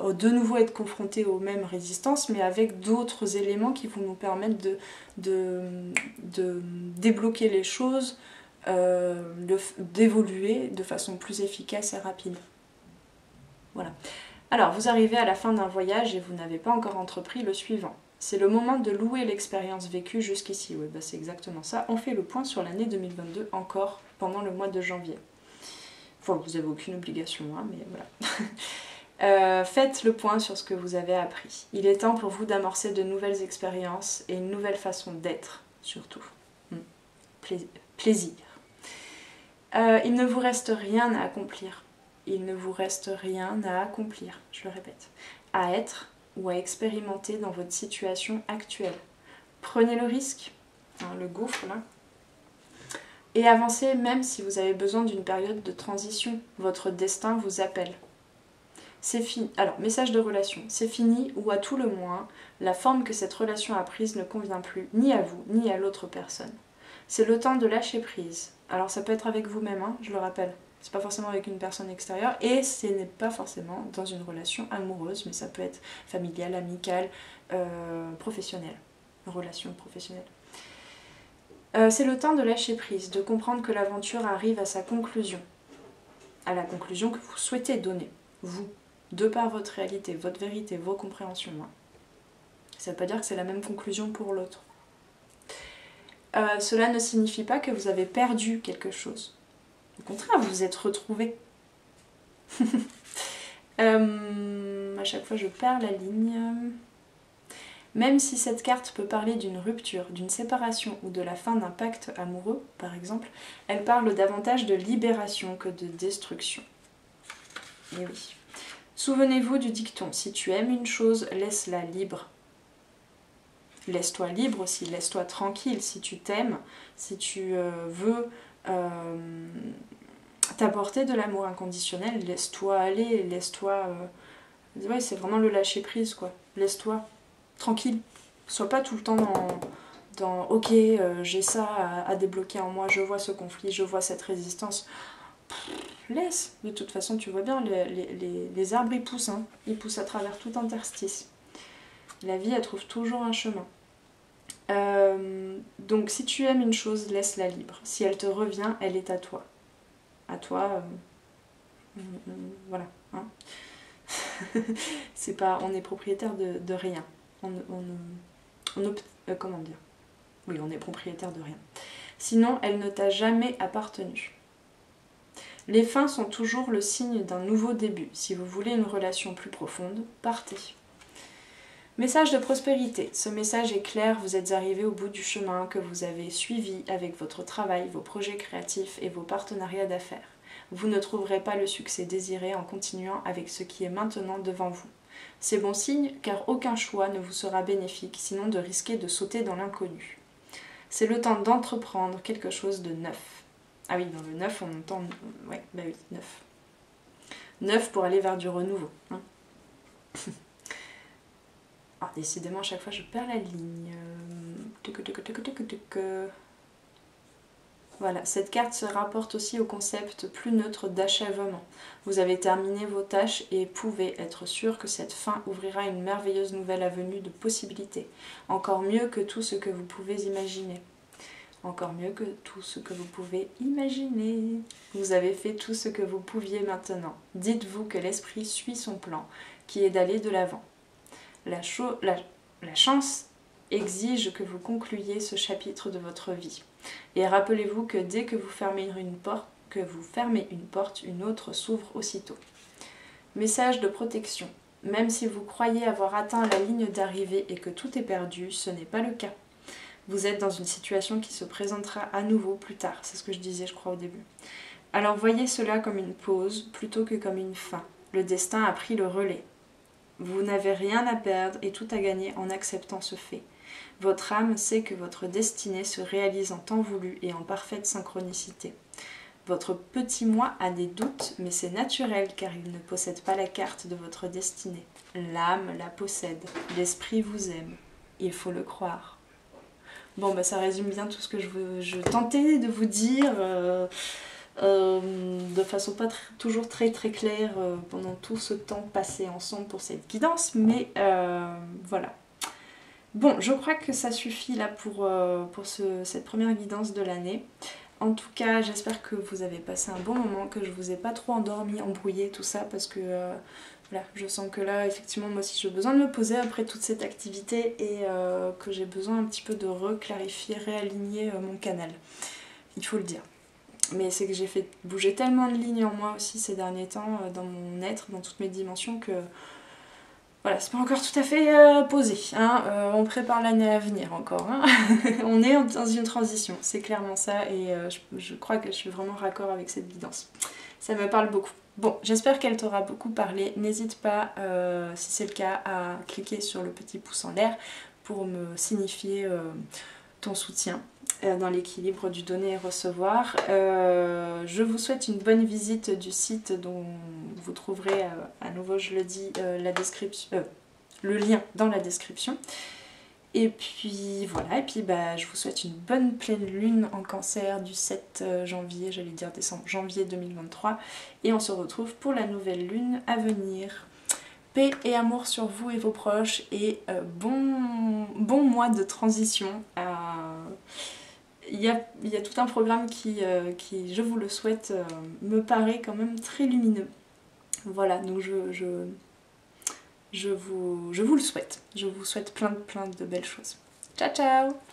de nouveau être confronté aux mêmes résistances, mais avec d'autres éléments qui vont nous permettre de débloquer les choses, d'évoluer de façon plus efficace et rapide. Voilà. Alors, vous arrivez à la fin d'un voyage et vous n'avez pas encore entrepris le suivant. C'est le moment de louer l'expérience vécue jusqu'ici. Oui, c'est exactement ça. On fait le point sur l'année 2022 encore pendant le mois de janvier. Enfin, vous n'avez aucune obligation, hein, mais voilà. Faites le point sur ce que vous avez appris. Il est temps pour vous d'amorcer de nouvelles expériences et une nouvelle façon d'être, surtout. Plaisir. Il ne vous reste rien à accomplir. Il ne vous reste rien à accomplir, je le répète. À être ou à expérimenter dans votre situation actuelle. Prenez le risque, hein, le gouffre là, et avancez même si vous avez besoin d'une période de transition. Votre destin vous appelle. C'est fini. Alors, message de relation. C'est fini ou à tout le moins, la forme que cette relation a prise ne convient plus ni à vous ni à l'autre personne. C'est le temps de lâcher prise. Alors ça peut être avec vous-même, hein, je le rappelle. C'est pas forcément avec une personne extérieure et ce n'est pas forcément dans une relation amoureuse, mais ça peut être familiale, amicale, professionnelle. Une relation professionnelle. C'est le temps de lâcher prise, de comprendre que l'aventure arrive à sa conclusion. À la conclusion que vous souhaitez donner, vous. De par votre réalité, votre vérité, vos compréhensions. Ça ne veut pas dire que c'est la même conclusion pour l'autre. Cela ne signifie pas que vous avez perdu quelque chose. Au contraire, vous vous êtes retrouvés. À chaque fois, je perds la ligne. Même si cette carte peut parler d'une rupture, d'une séparation ou de la fin d'un pacte amoureux, par exemple, elle parle davantage de libération que de destruction. Et oui. Souvenez-vous du dicton, si tu aimes une chose, laisse-la libre. Laisse-toi libre aussi, laisse-toi tranquille. Si tu t'aimes, si tu veux t'apporter de l'amour inconditionnel, laisse-toi aller, laisse-toi... Ouais, c'est vraiment le lâcher prise, quoi. Laisse-toi tranquille. Sois pas tout le temps dans ok, j'ai ça à débloquer en moi, je vois ce conflit, je vois cette résistance. Laisse, de toute façon tu vois bien, les arbres ils poussent, hein. Ils poussent à travers tout interstice. La vie elle trouve toujours un chemin. Donc si tu aimes une chose, laisse-la libre. Si elle te revient, elle est à toi. À toi, voilà. Hein. C'est pas, on est propriétaire de rien. Comment dire? Oui, on est propriétaire de rien. Sinon, elle ne t'a jamais appartenu. Les fins sont toujours le signe d'un nouveau début. Si vous voulez une relation plus profonde, partez. Message de prospérité. Ce message est clair, vous êtes arrivé au bout du chemin que vous avez suivi avec votre travail, vos projets créatifs et vos partenariats d'affaires. Vous ne trouverez pas le succès désiré en continuant avec ce qui est maintenant devant vous. C'est bon signe car aucun choix ne vous sera bénéfique, sinon de risquer de sauter dans l'inconnu. C'est le temps d'entreprendre quelque chose de neuf. Ah oui, dans le neuf, on entend... Ouais, bah oui, neuf. Neuf pour aller vers du renouveau. Hein. Ah, décidément, à chaque fois, je perds la ligne. Voilà, cette carte se rapporte aussi au concept plus neutre d'achèvement. Vous avez terminé vos tâches et pouvez être sûr que cette fin ouvrira une merveilleuse nouvelle avenue de possibilités. Encore mieux que tout ce que vous pouvez imaginer. Encore mieux que tout ce que vous pouvez imaginer. Vous avez fait tout ce que vous pouviez maintenant. Dites-vous que l'esprit suit son plan, qui est d'aller de l'avant. La chance exige que vous concluiez ce chapitre de votre vie. Et rappelez-vous que dès que vous fermez une porte, une autre s'ouvre aussitôt. Message de protection. Même si vous croyez avoir atteint la ligne d'arrivée et que tout est perdu, ce n'est pas le cas. Vous êtes dans une situation qui se présentera à nouveau plus tard. C'est ce que je disais, je crois, au début. Alors voyez cela comme une pause plutôt que comme une fin. Le destin a pris le relais. Vous n'avez rien à perdre et tout à gagner en acceptant ce fait. Votre âme sait que votre destinée se réalise en temps voulu et en parfaite synchronicité. Votre petit moi a des doutes, mais c'est naturel car il ne possède pas la carte de votre destinée. L'âme la possède, l'esprit vous aime. Il faut le croire. Bon, bah ça résume bien tout ce que je tentais de vous dire de façon pas toujours très claire pendant tout ce temps passé ensemble pour cette guidance, mais voilà. Bon, je crois que ça suffit là pour cette première guidance de l'année. En tout cas, j'espère que vous avez passé un bon moment, que je vous ai pas trop endormi, embrouillé, tout ça, parce que voilà, je sens que là, effectivement, moi aussi, j'ai besoin de me poser après toute cette activité et que j'ai besoin un petit peu de reclarifier, réaligner mon canal. Il faut le dire. mais c'est que j'ai fait bouger tellement de lignes en moi aussi ces derniers temps, dans mon être, dans toutes mes dimensions, que voilà, c'est pas encore tout à fait posé. Hein. On prépare l'année à venir encore. Hein. On est dans une transition, c'est clairement ça, et je crois que je suis vraiment raccord avec cette guidance. Ça me parle beaucoup. Bon, j'espère qu'elle t'aura beaucoup parlé. N'hésite pas, si c'est le cas, à cliquer sur le petit pouce en l'air pour me signifier ton soutien dans l'équilibre du donner et recevoir. Je vous souhaite une bonne visite du site dont vous trouverez, à nouveau je le dis, la description, le lien dans la description. Et puis voilà, et puis je vous souhaite une bonne pleine lune en Cancer du 7 janvier, j'allais dire décembre, janvier 2023. Et on se retrouve pour la nouvelle lune à venir. Paix et amour sur vous et vos proches, et bon mois de transition. Il y a tout un programme qui, je vous le souhaite, me paraît quand même très lumineux. Voilà, donc je vous le souhaite. Je vous souhaite plein de belles choses. Ciao ciao!